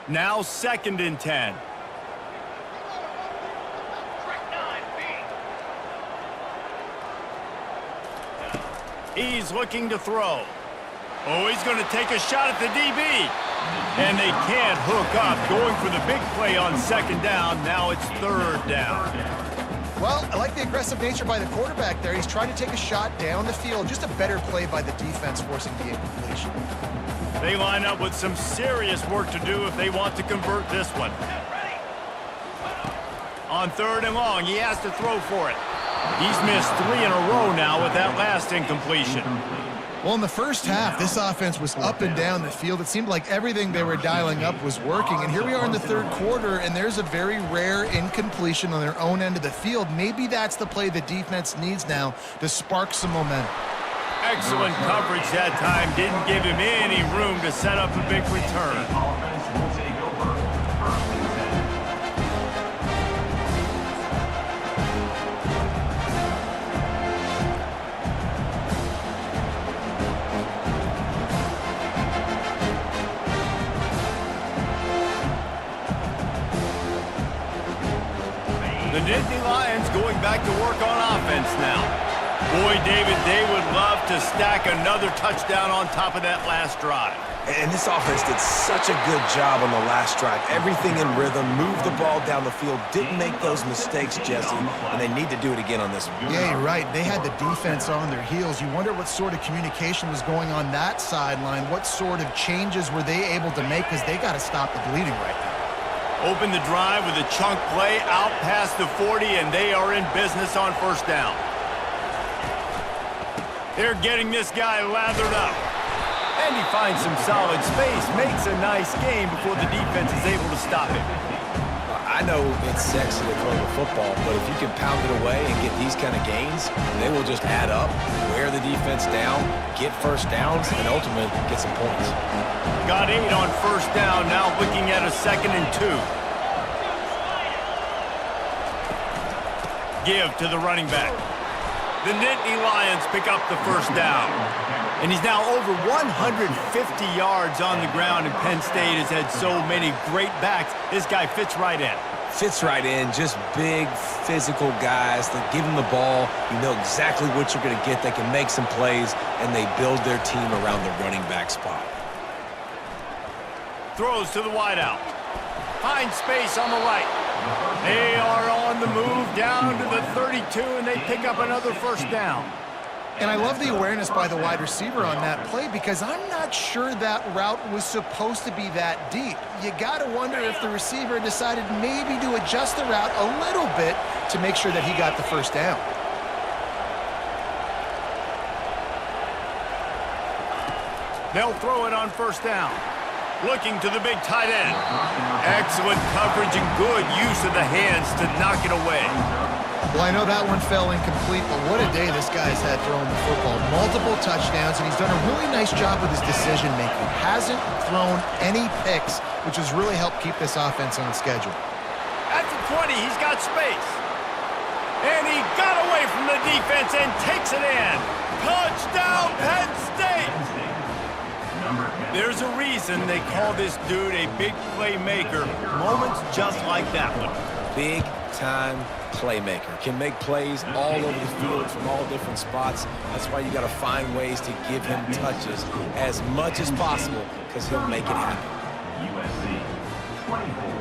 Now 2nd and 10. He's looking to throw. Oh, he's going to take a shot at the DB. And they can't hook up. Going for the big play on 2nd down. Now it's 3rd down. Well, I like the aggressive nature by the quarterback there. He's trying to take a shot down the field. Just a better play by the defense forcing the incompletion. They line up with some serious work to do if they want to convert this one. On 3rd and long, he has to throw for it. He's missed 3 in a row now with that last incompletion. Well, in the first half, this offense was up and down the field. It seemed like everything they were dialing up was working. And here we are in the 3rd quarter, and there's a very rare incompletion on their own end of the field. Maybe that's the play the defense needs now to spark some momentum. Excellent coverage that time. Didn't give him any room to set up a big return. Offense will take over first and 10. The Nittany Lions going back to work on offense now. Boy, David, they would love to stack another touchdown on top of that last drive. And this offense did such a good job on the last drive. Everything in rhythm, moved the ball down the field, didn't make those mistakes, Jesse, and they need to do it again on this one. Yeah, you're right. They had the defense on their heels. You wonder what sort of communication was going on that sideline. What sort of changes were they able to make, because they got to stop the bleeding right now. Open the drive with a chunk play out past the 40, and they are in business on 1st down. They're getting this guy lathered up. And he finds some solid space, makes a nice game before the defense is able to stop him. I know it's sexy to throw the football, but if you can pound it away and get these kind of gains, they will just add up, wear the defense down, get 1st downs, and ultimately get some points. Got 8 on 1st down, now looking at a 2nd and 2. Give to the running back. The Nittany Lions pick up the 1st down. And he's now over 150 yards on the ground, and Penn State has had so many great backs. This guy fits right in. Fits right in, just big, physical guys that give them the ball. You know exactly what you're going to get. They can make some plays, and they build their team around the running back spot. Throws to the wideout. Finds space on the right. They are on the move down to the 32, and they pick up another 1st down. And I love the awareness by the wide receiver on that play, because I'm not sure that route was supposed to be that deep. You got to wonder if the receiver decided maybe to adjust the route a little bit to make sure that he got the 1st down. They'll throw it on 1st down. Looking to the big tight end. Excellent coverage and good use of the hands to knock it away. Well, I know that one fell incomplete, but what a day this guy's had throwing the football. Multiple touchdowns, and he's done a really nice job with his decision-making. Hasn't thrown any picks which has really helped keep this offense on schedule. At the 20, he's got space. And he got away from the defense and takes it in. Touchdown, Penn State! There's a reason they call this dude a big playmaker. Moments just like that one. Big-time playmaker. Can make plays all over the field from all different spots. That's why you got to find ways to give him touches as much as possible, because he'll make it happen. USC 24.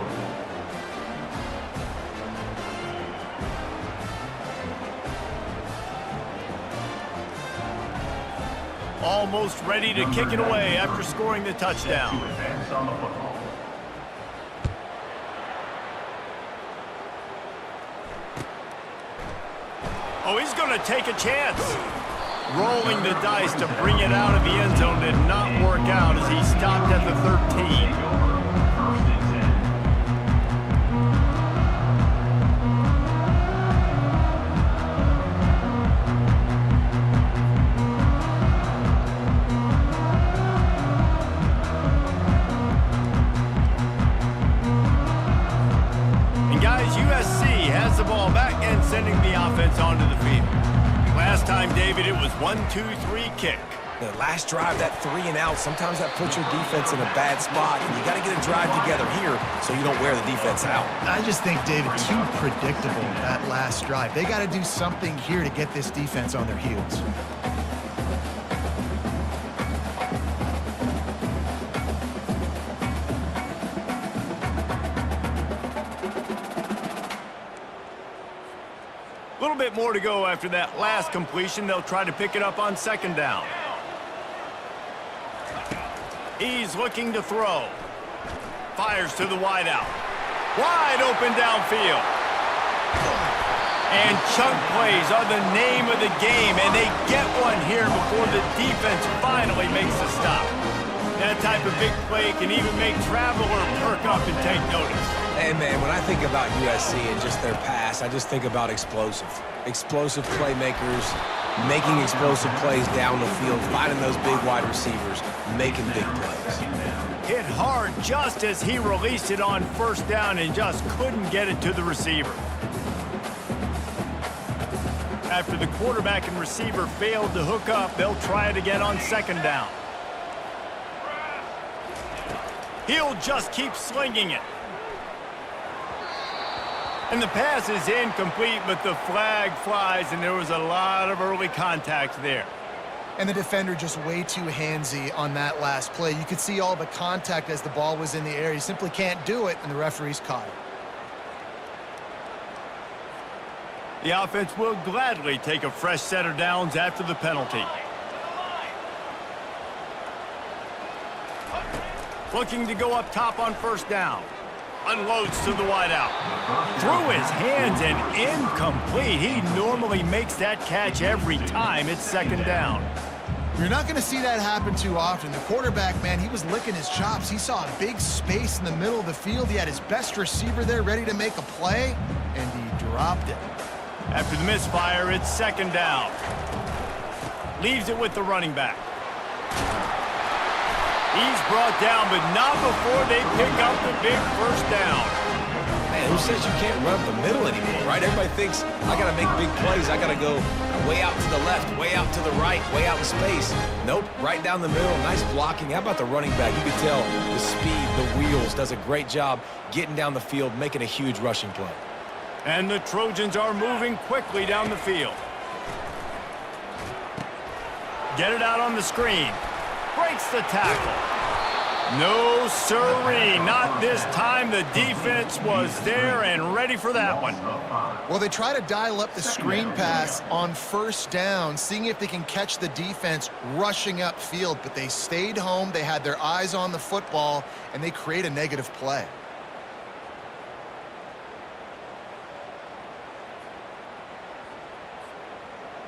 Almost ready to kick it away after scoring the touchdown. To advance on the football. Oh, he's going to take a chance. Rolling the dice to bring it out of the end zone did not work out as he stopped at the 13. First and 10. USC has the ball back and sending the offense onto the field. Last time, David, it was 1-2-3 kick. The last drive, that 3 and out, sometimes that puts your defense in a bad spot, and you got to get a drive together here so you don't wear the defense out. I just think, David, too predictable, that last drive. They got to do something here to get this defense on their heels. A little bit more to go after that last completion. They'll try to pick it up on second down. He's looking to throw. Fires to the wideout. Wide open downfield. And chunk plays are the name of the game, and they get one here before the defense finally makes the stop. That type of big play can even make Traveler perk up and take notice. Hey, man, when I think about USC and just their pass, I just think about explosive. Explosive playmakers, making explosive plays down the field, finding those big wide receivers, making big plays. Hit hard just as he released it on first down and just couldn't get it to the receiver. After the quarterback and receiver failed to hook up, they'll try it again on second down. He'll just keep slinging it. And the pass is incomplete, but the flag flies, and there was a lot of early contact there. And the defender just way too handsy on that last play. You could see all the contact as the ball was in the air. He simply can't do it, and the referees caught it. The offense will gladly take a fresh set of downs after the penalty. Looking to go up top on first down. Unloads to the wideout. Through his hands and incomplete. He normally makes that catch every time it's second down. You're not going to see that happen too often. The quarterback, man, he was licking his chops. He saw a big space in the middle of the field. He had his best receiver there ready to make a play, and he dropped it. After the misfire, it's second down. Leaves it with the running back. He's brought down, but not before they pick up the big first down. Man, who says you can't run up the middle anymore, right? Everybody thinks, I got to make big plays. I got to go way out to the left, way out to the right, way out in space. Nope, right down the middle. Nice blocking. How about the running back? You can tell the speed, the wheels, does a great job getting down the field, making a huge rushing play. And the Trojans are moving quickly down the field. Get it out on the screen. Breaks the tackle. No sirree, not this time. The defense was there and ready for that one. Well, they try to dial up the screen pass on first down, seeing if they can catch the defense rushing upfield, but they stayed home. They had their eyes on the football, and they create a negative play.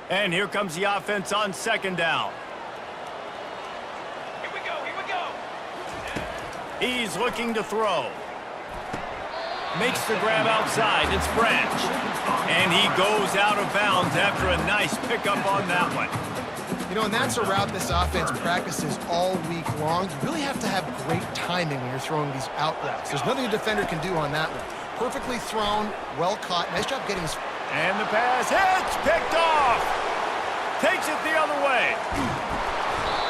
And here comes the offense on second down. Here we go, here we go. He's looking to throw. Makes the grab outside. It's Branch. And he goes out of bounds after a nice pickup on that one. You And that's a route this offense practices all week long. You really have to have great timing when you're throwing these out routes. There's nothing a defender can do on that one. Perfectly thrown, well caught. Nice job getting his... And the pass hits, picked off. Takes it the other way.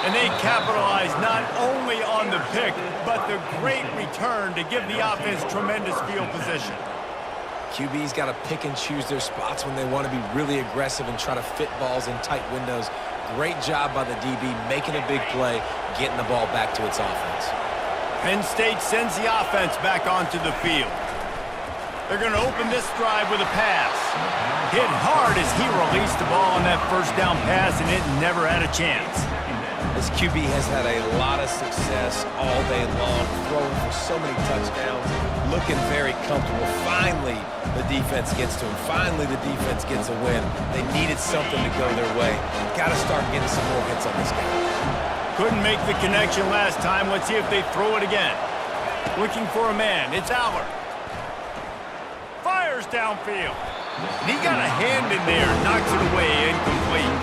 And they capitalize not only on the pick, but the great return to give the offense tremendous field position. QB's got to pick and choose their spots when they want to be really aggressive and try to fit balls in tight windows. Great job by the DB making a big play, getting the ball back to its offense. Penn State sends the offense back onto the field. They're going to open this drive with a pass. Hit hard as he released the ball on that first down pass, and it never had a chance. This QB has had a lot of success all day long, throwing for so many touchdowns, looking very comfortable. Finally, the defense gets to him. Finally, the defense gets a win. They needed something to go their way. Got to start getting some more hits on this guy. Couldn't make the connection last time. Let's see if they throw it again. Looking for a man. It's Aller. Fires downfield. He got a hand in there, knocks it away, incomplete.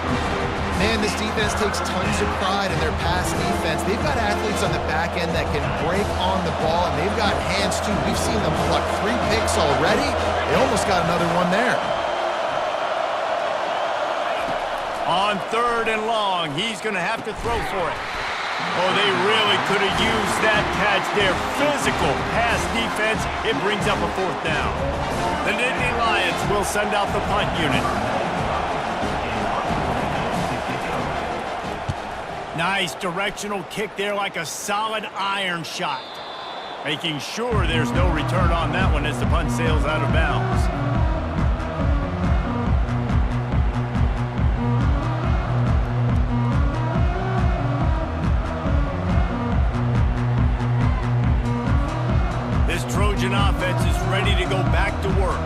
Man, this defense takes tons of pride in their pass defense. They've got athletes on the back end that can break on the ball, and they've got hands, too. We've seen them pluck 3 picks already. They almost got another one there. On 3rd and long, he's going to have to throw for it. Oh, they really could have used that catch there. Physical pass defense. It brings up a 4th down. The Nittany Lions will send out the punt unit. Nice directional kick there like a solid iron shot. Making sure there's no return on that one as the punt sails out of bounds. This Trojan offense is ready to go back to work.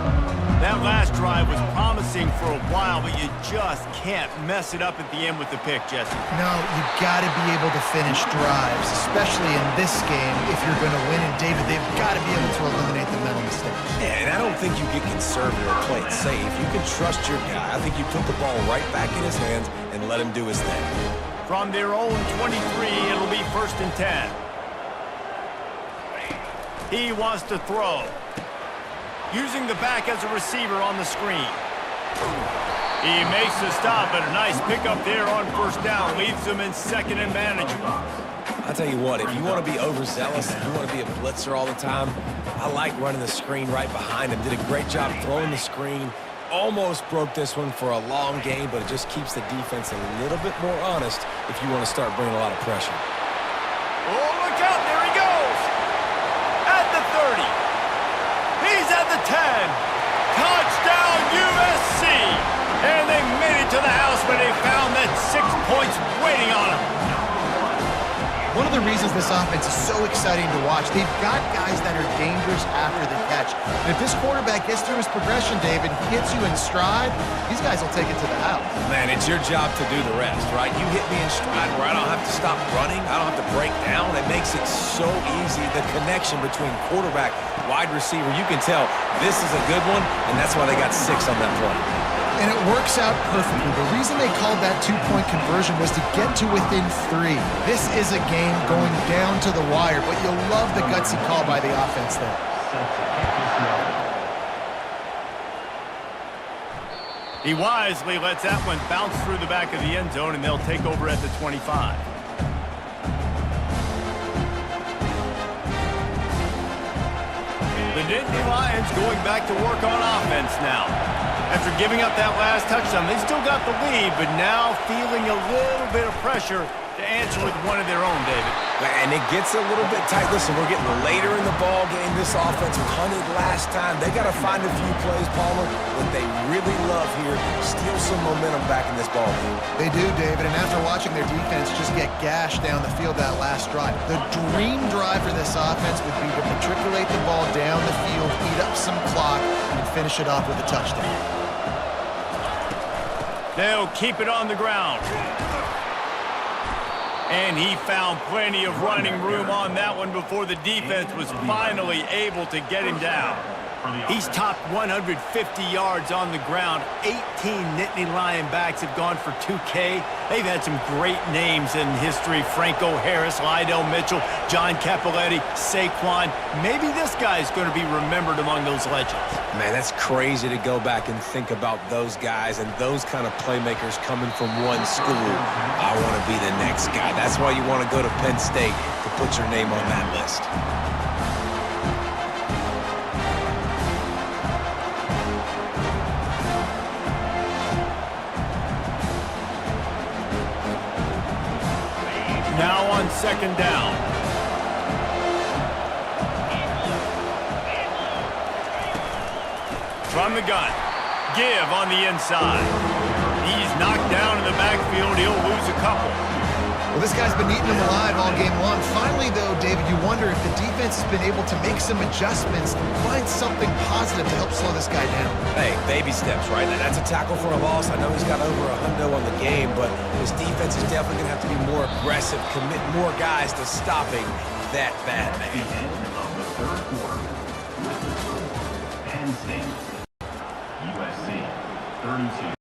That last drive was promising for a while, but you just can't mess it up at the end with the pick, Jesse. No, you've got to be able to finish drives, especially in this game if you're going to win. And, David, they've got to be able to eliminate the mental mistakes. Yeah, and I don't think you get conservative or play it safe. You can trust your guy. I think you put the ball right back in his hands and let him do his thing. From their own 23, it'll be 1st and 10. He wants to throw. Using the back as a receiver on the screen. He makes the stop, but a nice pickup there on 1st down. Leaves them in 2nd and manageable. I'll tell you what, if you want to be overzealous, if you want to be a blitzer all the time, I like running the screen right behind him. Did a great job throwing the screen. Almost broke this one for a long game, but it just keeps the defense a little bit more honest if you want to start bringing a lot of pressure. Oh, look out. There he goes. At the 30. He's at the 10. Touchdown, USC. And they made it to the house, but they found that 6 points waiting on them. One of the reasons this offense is so exciting to watch, they've got guys that are dangerous after the catch. And if this quarterback gets through his progression, David, hits you in stride, these guys will take it to the house. Man, it's your job to do the rest, right? You hit me in stride where I don't have to stop running. I don't have to break down. It makes it so easy. The connection between quarterback, wide receiver, you can tell this is a good one, and that's why they got 6 on that play. And it works out perfectly. The reason they called that 2-point conversion was to get to within 3. This is a game going down to the wire, but you'll love the gutsy call by the offense there. He wisely lets that one bounce through the back of the end zone, and they'll take over at the 25. The Nittany Lions going back to work on offense now. After giving up that last touchdown, they still got the lead, but now feeling a little bit of pressure to answer with one of their own, David. And it gets a little bit tight. Listen, we're getting later in the ball game. This offense punted last time. They got to find a few plays, Palmer, that they really love here. Steal some momentum back in this ball game. They do, David, and after watching their defense just get gashed down the field that last drive, the dream drive for this offense would be to matriculate the ball down the field, eat up some clock, and finish it off with a touchdown. They'll keep it on the ground. And he found plenty of running room on that one before the defense was finally able to get him down. He's topped 150 yards on the ground. 18 Nittany Lion backs have gone for 2K. They've had some great names in history. Franco Harris, Lydell Mitchell, John Cappelletti, Saquon. Maybe this guy's going to be remembered among those legends. Man, that's crazy to go back and think about those guys and those kind of playmakers coming from one school. I want to be the next guy. That's why you want to go to Penn State, to put your name on that list. Now on second down. From the gun. Give on the inside. He's knocked down in the backfield. He'll lose a couple. Well, this guy's been eating them alive all game long. Finally, though, David, you wonder if the defense has been able to make some adjustments to find something positive to help slow this guy down. Hey, baby steps, right? That's a tackle for a loss. I know he's got over 100 on the game, but his defense is definitely going to have to be more aggressive, commit more guys to stopping that bad The man. end of the third quarter. Penn State. USC 32.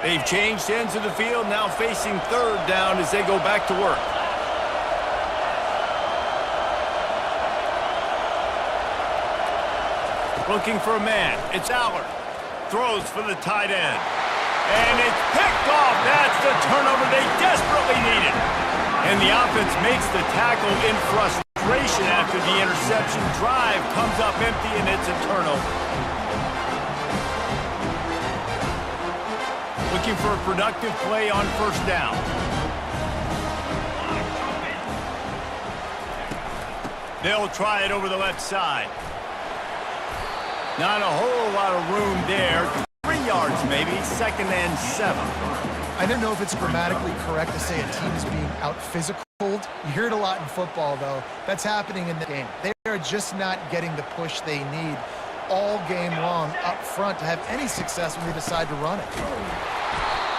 They've changed ends of the field, now facing third down as they go back to work. Looking for a man. It's Allard. Throws for the tight end. And it's picked off. That's the turnover they desperately needed. And the offense makes the tackle in frustration after the interception. Drive comes up empty, and it's a turnover. Looking for a productive play on first down. They'll try it over the left side. Not a whole lot of room there. 3 yards maybe, 2nd and 7. I don't know if it's grammatically correct to say a team is being out-physicaled. You hear it a lot in football, though. That's happening in the game. They are just not getting the push they need all game long up front to have any success when they decide to run it.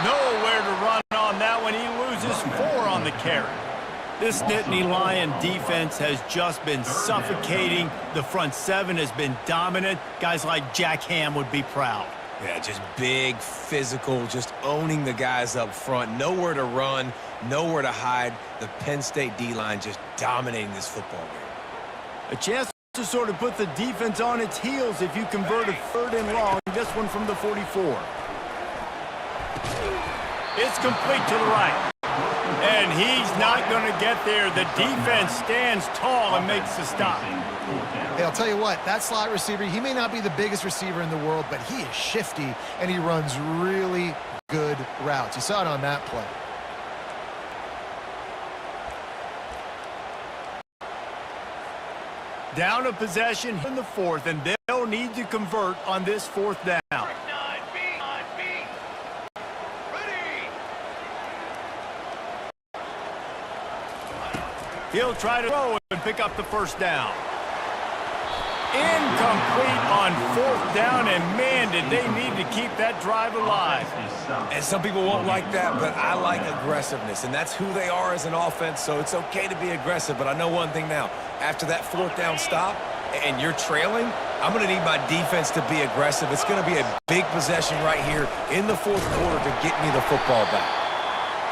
Nowhere to run on that one. He loses 4 on the carry. This Nittany Lion defense has just been suffocating. The front 7 has been dominant. Guys like Jack Ham would be proud. Yeah, just big, physical, just owning the guys up front. Nowhere to run, nowhere to hide. The Penn State D-line just dominating this football game. A chance to sort of put the defense on its heels if you convert a 3rd and long. This one from the 44. It's complete to the right. And he's not going to get there. The defense stands tall and makes the stop. Hey, I'll tell you what, that slot receiver, he may not be the biggest receiver in the world, but he is shifty, and he runs really good routes. You saw it on that play. Down a possession in the 4th, and they'll need to convert on this 4th down. He'll try to throw and pick up the first down. Incomplete on 4th down, and man, did they need to keep that drive alive. And some people won't like that, but I like aggressiveness, and that's who they are as an offense, so it's okay to be aggressive. But I know one thing now. After that 4th down stop and you're trailing, I'm going to need my defense to be aggressive. It's going to be a big possession right here in the 4th quarter to get me the football back.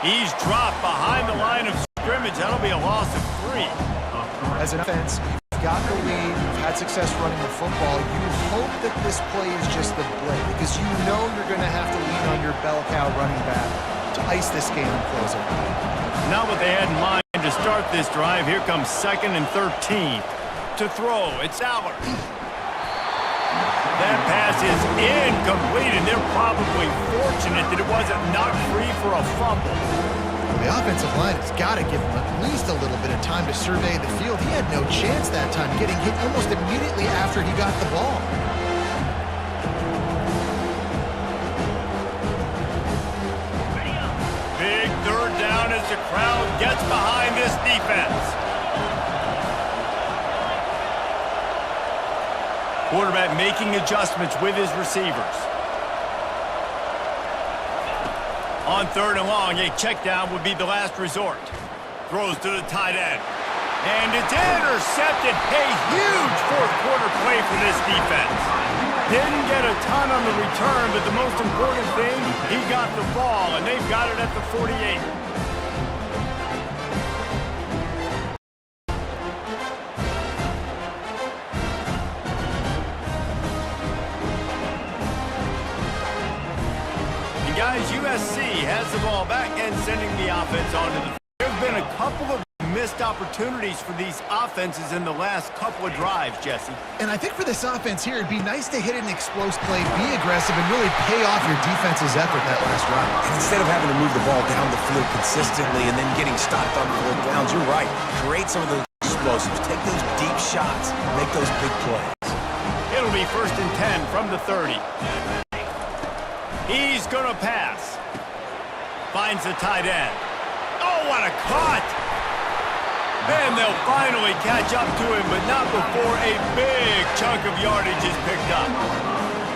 He's dropped behind the line of scrimmage. That'll be a loss of 3. As an offense, you've got the lead, you've had success running the football. You hope that this play is just the blip because you know you're going to have to lean on your bell cow running back to ice this game and close it. Not what they had in mind to start this drive. Here comes 2nd and 13. To throw, it's Allard. That pass is incomplete, and they're probably fortunate that it wasn't knocked free for a fumble. Well, the offensive line has got to give him at least a little bit of time to survey the field. He had no chance that time, getting hit almost immediately after he got the ball. Big 3rd down as the crowd gets behind this defense. Quarterback making adjustments with his receivers. On 3rd and long, a check down would be the last resort. Throws to the tight end. And it's intercepted. A huge fourth quarter play for this defense. Didn't get a ton on the return, but the most important thing, he got the ball, and they've got it at the 48. And guys, USC has the ball back and sending the offense onto the field. There's been a couple of missed opportunities for these offenses in the last couple of drives, Jesse. And I think for this offense here, it'd be nice to hit an explosive play, be aggressive, and really pay off your defense's effort that last drive. And instead of having to move the ball down the field consistently and then getting stopped on 4th downs, you're right. Create some of those explosives. Take those deep shots. Make those big plays. It'll be 1st and 10 from the 30. He's going to pass. Finds the tight end. Oh, what a cut! And they'll finally catch up to him, but not before a big chunk of yardage is picked up.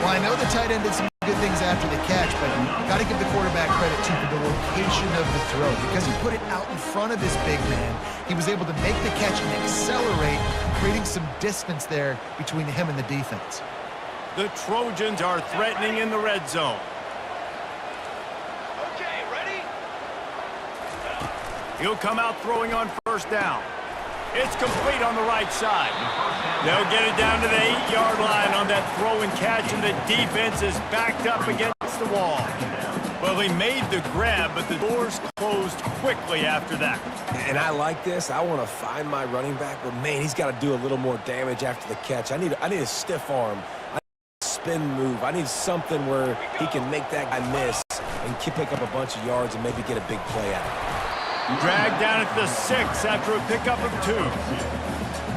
Well, I know the tight end did some good things after the catch, but you got to give the quarterback credit, too, for the location of the throw. Because he put it out in front of his big man, he was able to make the catch and accelerate, creating some distance there between him and the defense. The Trojans are threatening in the red zone. He'll come out throwing on 1st down. It's complete on the right side. They'll get it down to the 8-yard line on that throw and catch, and the defense is backed up against the wall. Well, he made the grab, but the doors closed quickly after that. And I like this. I want to find my running back, but, man, he's got to do a little more damage after the catch. I need a stiff arm. I need a spin move. I need something where he can make that guy miss and pick up a bunch of yards and maybe get a big play out of it. Dragged down at the 6 after a pickup of 2.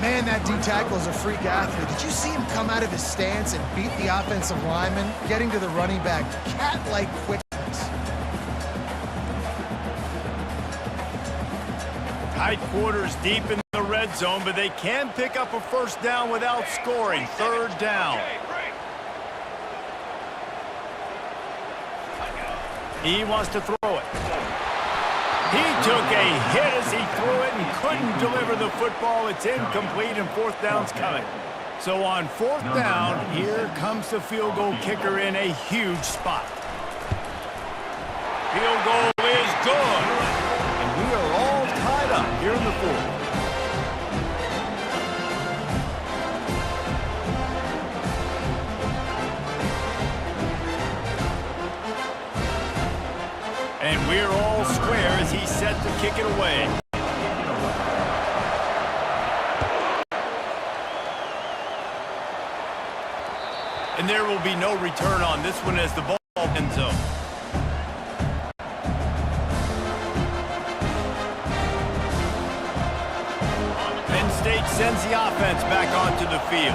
Man, that D-tackle is a freak athlete. Did you see him come out of his stance and beat the offensive lineman, getting to the running back? Cat-like quickness. Tight quarters deep in the red zone, but they can pick up a 1st down without scoring. 3rd down. He wants to throw it. He took a hit as he threw it and couldn't deliver the football. It's incomplete, and 4th down's coming. So on 4th down, here comes the field goal kicker in a huge spot. Field goal is good. And we are all tied up here in the 4th. And we're all square as he's set to kick it away. And there will be no return on this one as the ball end zone. Penn State sends the offense back onto the field.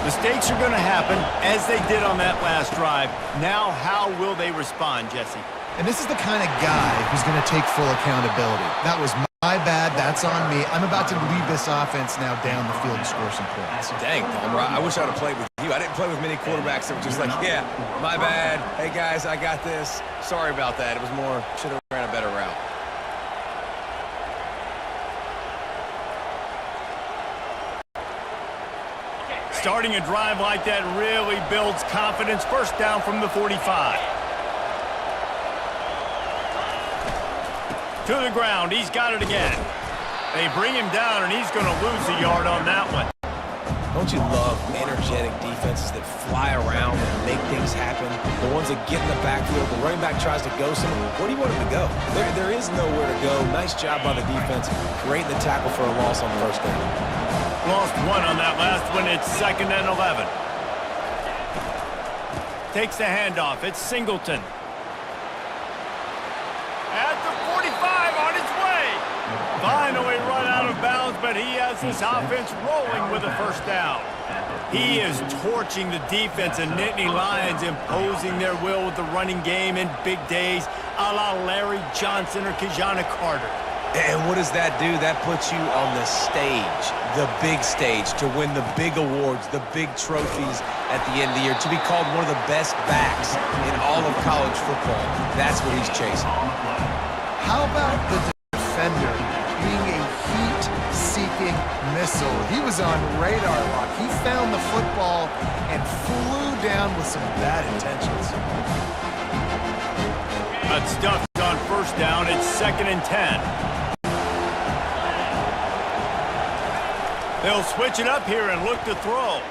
Mistakes are going to happen, as they did on that last drive. Now, how will they respond, Jesse? And this is the kind of guy who's going to take full accountability. That was my bad. That's on me. I'm about to lead this offense now down the field and score some points. Dang, Palmer, I wish I would have played with you. I didn't play with many quarterbacks that were just like, yeah, my bad. Hey, guys, I got this. Sorry about that. It was more, should have ran a better route. Starting a drive like that really builds confidence. 1st down from the 45. To the ground. He's got it again. They bring him down, and he's going to lose a yard on that one. Don't you love energetic defenses that fly around and make things happen? The ones that get in the backfield, the running back tries to go somewhere. Where do you want him to go? There is nowhere to go. Nice job by the defense. Creating the tackle for a loss on 1st down. Lost 1 on that last one. It's 2nd and 11. Takes the handoff. It's Singleton. At the 45 on its way. Finally run out of bounds, but he has this offense rolling with a 1st down. He is torching the defense, and Nittany Lions imposing their will with the running game in big days, a la Larry Johnson or Kijana Carter. And what does that do? That puts you on the stage, the big stage, to win the big awards, the big trophies at the end of the year, to be called one of the best backs in all of college football. That's what he's chasing. How about the defender being a heat-seeking missile? He was on radar lock. He found the football and flew down with some bad intentions. Got stuffed on first down. It's 2nd and 10. They'll switch it up here and look to throw.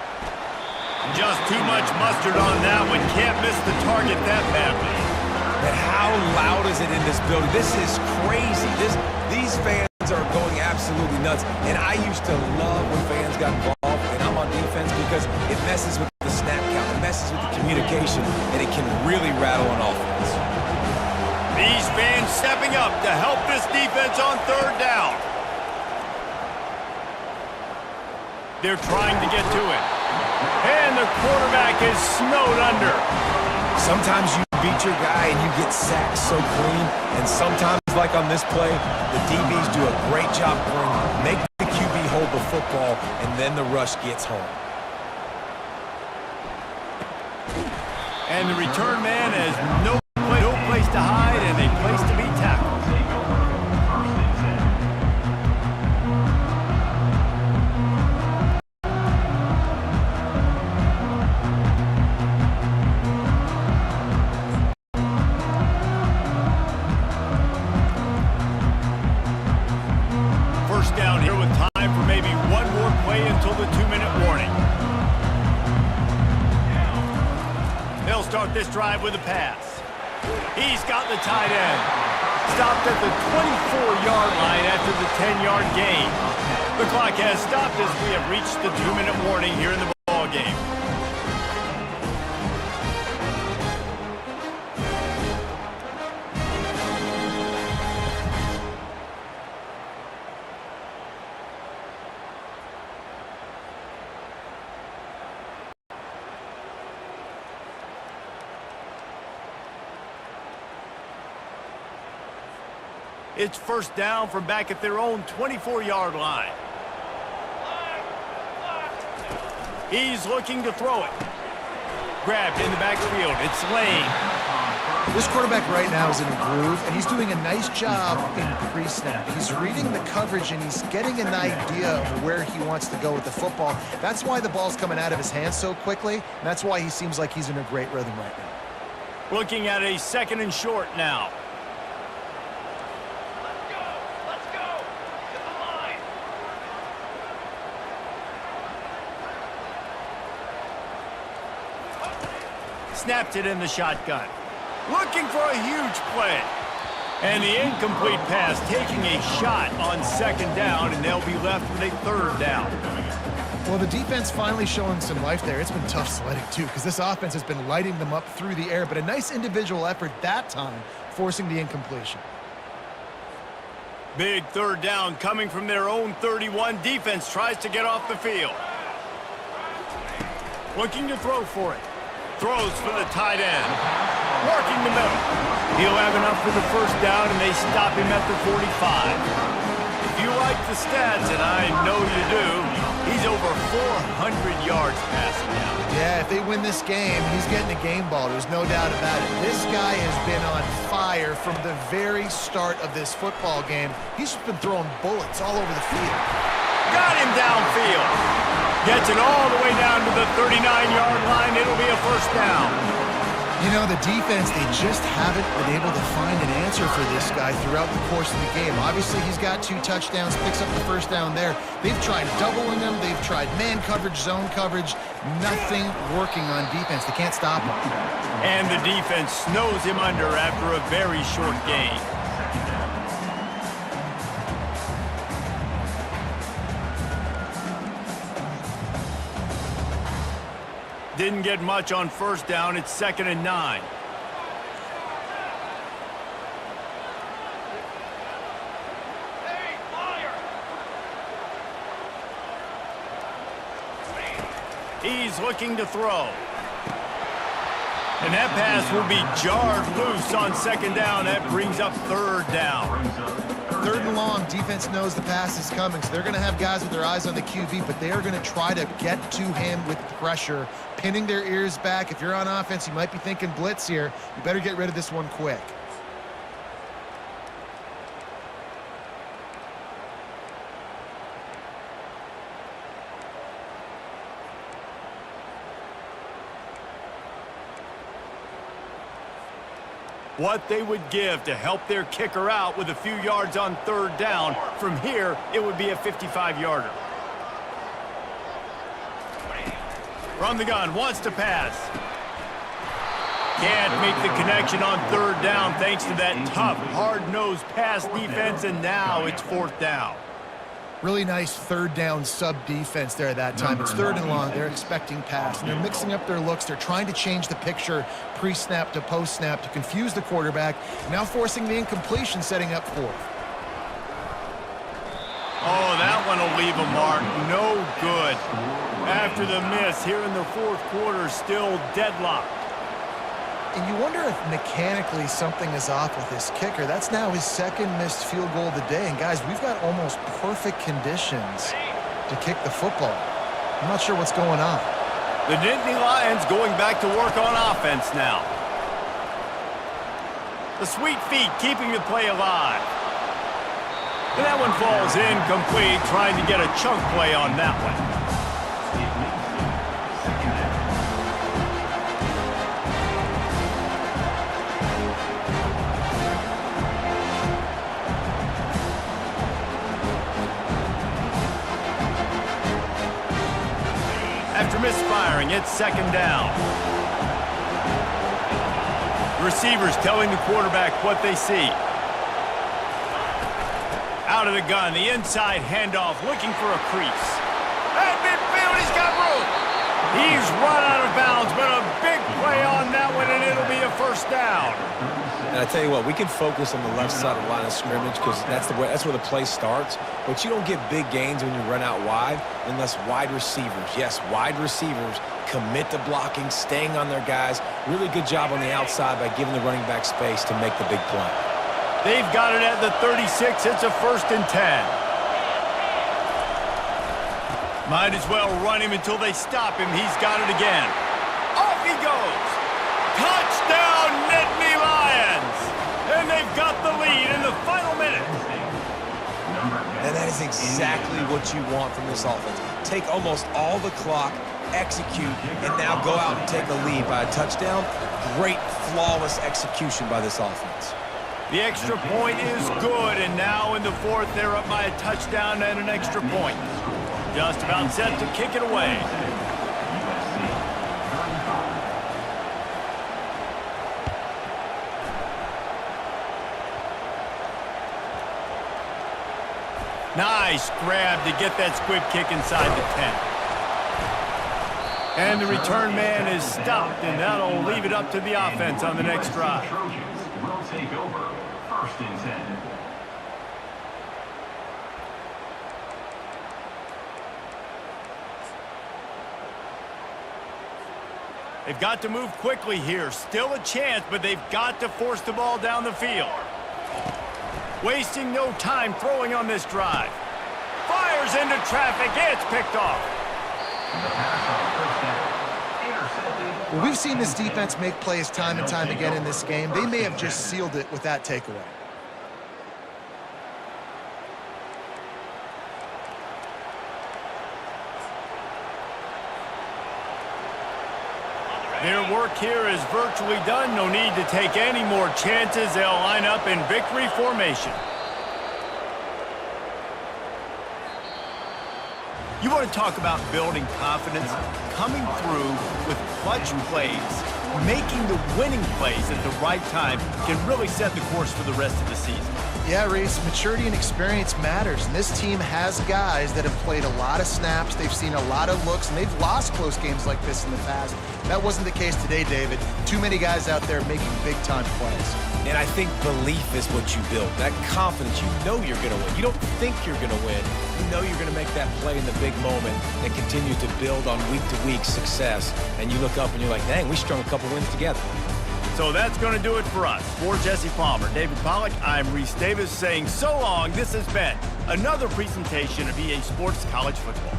Just too much mustard on that one. Can't miss the target that badly. And how loud is it in this building? This is crazy. These fans are going absolutely nuts. And I used to love when fans got involved, and I'm on defense, because it messes with the snap count, it messes with the communication, and it can really rattle an offense. These fans stepping up to help this defense on 3rd down. They're trying to get to it. And the quarterback is snowed under. Sometimes you beat your guy and you get sacked so clean. And sometimes, like on this play, the DBs do a great job make the QB hold the football, and then the rush gets home. And the return man has no place to hide and a place to be tackled. First down here with time for maybe one more play until the 2-minute warning. They'll start this drive with a pass. He's got the tight end. Stopped at the 24-yard line after the 10-yard gain. The clock has stopped as we have reached the 2-minute warning here in the ball game. It's first down from back at their own 24-yard line. He's looking to throw it. Grabbed in the backfield. It's Lane. This quarterback right now is in a groove, and he's doing a nice job in pre-snap. He's reading the coverage, and he's getting an idea of where he wants to go with the football. That's why the ball's coming out of his hands so quickly, and that's why he seems like he's in a great rhythm right now. Looking at a 2nd and short now. Snapped it in the shotgun. Looking for a huge play. And the incomplete pass, taking a shot on 2nd down, and they'll be left with a 3rd down. Well, the defense finally showing some life there. It's been tough sledding, too, because this offense has been lighting them up through the air, but a nice individual effort that time, forcing the incompletion. Big 3rd down coming from their own 31. Defense tries to get off the field. Looking to throw for it. Throws for the tight end. Working the middle. He'll have enough for the 1st down, and they stop him at the 45. If you like the stats, and I know you do, he's over 400 yards passing now. Yeah, if they win this game, he's getting a game ball. There's no doubt about it. This guy has been on fire from the very start of this football game. He's just been throwing bullets all over the field. Got him downfield. Gets it all the way down to the 39-yard line. It'll be a 1st down. You know, the defense, they just haven't been able to find an answer for this guy throughout the course of the game. Obviously, he's got 2 touchdowns, picks up the 1st down there. They've tried doubling him. They've tried man coverage, zone coverage. Nothing working on defense. They can't stop him. And the defense snows him under after a very short gain. Didn't get much on 1st down. It's 2nd and 9. He's looking to throw. And that pass will be jarred loose on 2nd down. That brings up 3rd down. 3rd and long, defense knows the pass is coming, so they're going to have guys with their eyes on the QB, but they are going to try to get to him with pressure, pinning their ears back. If you're on offense, you might be thinking blitz here. You better get rid of this one quick. What they would give to help their kicker out with a few yards on 3rd down. From here, it would be a 55-yarder. From the gun, wants to pass. Can't make the connection on 3rd down thanks to that tough, hard-nosed pass defense, and now it's 4th down. Really nice 3rd down sub-defense there at that time. It's 3rd and long. They're expecting pass, and they're mixing up their looks. They're trying to change the picture pre-snap to post-snap to confuse the quarterback, now forcing the incompletion, setting up 4th. Oh, that one will leave a mark. No good. After the miss, here in the 4th quarter, still deadlocked. And you wonder if mechanically something is off with this kicker. That's now his 2nd missed field goal of the day. And guys, we've got almost perfect conditions to kick the football. I'm not sure what's going on. The Nittany Lions going back to work on offense now. The sweet feet keeping the play alive. And that one falls incomplete, trying to get a chunk play on that one. After misfiring, it's 2nd down. The receivers telling the quarterback what they see. Out of the gun, the inside handoff, looking for a crease. At midfield, he's got room. He's run out of bounds, but a big play on that one, and it'll be a 1st down. And I tell you what, we can focus on the left side of the line of scrimmage because that's where the play starts. But you don't get big gains when you run out wide unless wide receivers, yes, wide receivers, commit to blocking, staying on their guys. Really good job on the outside by giving the running back space to make the big play. They've got it at the 36. It's a 1st and 10. Might as well run him until they stop him. He's got it again. Off he goes. Touchdown, Nittany Lions! And they've got the lead in the final minute. And that is exactly what you want from this offense. Take almost all the clock, execute, and now go out and take a lead by a touchdown. Great, flawless execution by this offense. The extra point is good, and now in the 4th, they're up by a touchdown and an extra point. Just about set to kick it away. Nice grab to get that squib kick inside the 10. And the return man is stopped, and that'll leave it up to the offense on the next drive. Trojans will take over 1st and 10. They've got to move quickly here. Still a chance, but they've got to force the ball down the field. Wasting no time throwing on this drive. Fires into traffic. It's picked off. The pass on 1st down. Intercepted. Well, we've seen this defense make plays time and time again in this game. They may have just sealed it with that takeaway. Their work here is virtually done. No need to take any more chances. They'll line up in victory formation. You want to talk about building confidence? Coming through with clutch plays, making the winning plays at the right time can really set the course for the rest of the season. Yeah, Reese, maturity and experience matters, and this team has guys that have played a lot of snaps, they've seen a lot of looks, and they've lost close games like this in the past. That wasn't the case today, David. Too many guys out there making big-time plays. And I think belief is what you build. That confidence, you know you're going to win. You don't think you're going to win. You know you're going to make that play in the big moment and continue to build on week-to-week success. And you look up and you're like, dang, we strung a couple wins together. So that's going to do it for us. For Jesse Palmer, David Pollack, I'm Reese Davis saying so long. This has been another presentation of EA Sports College Football.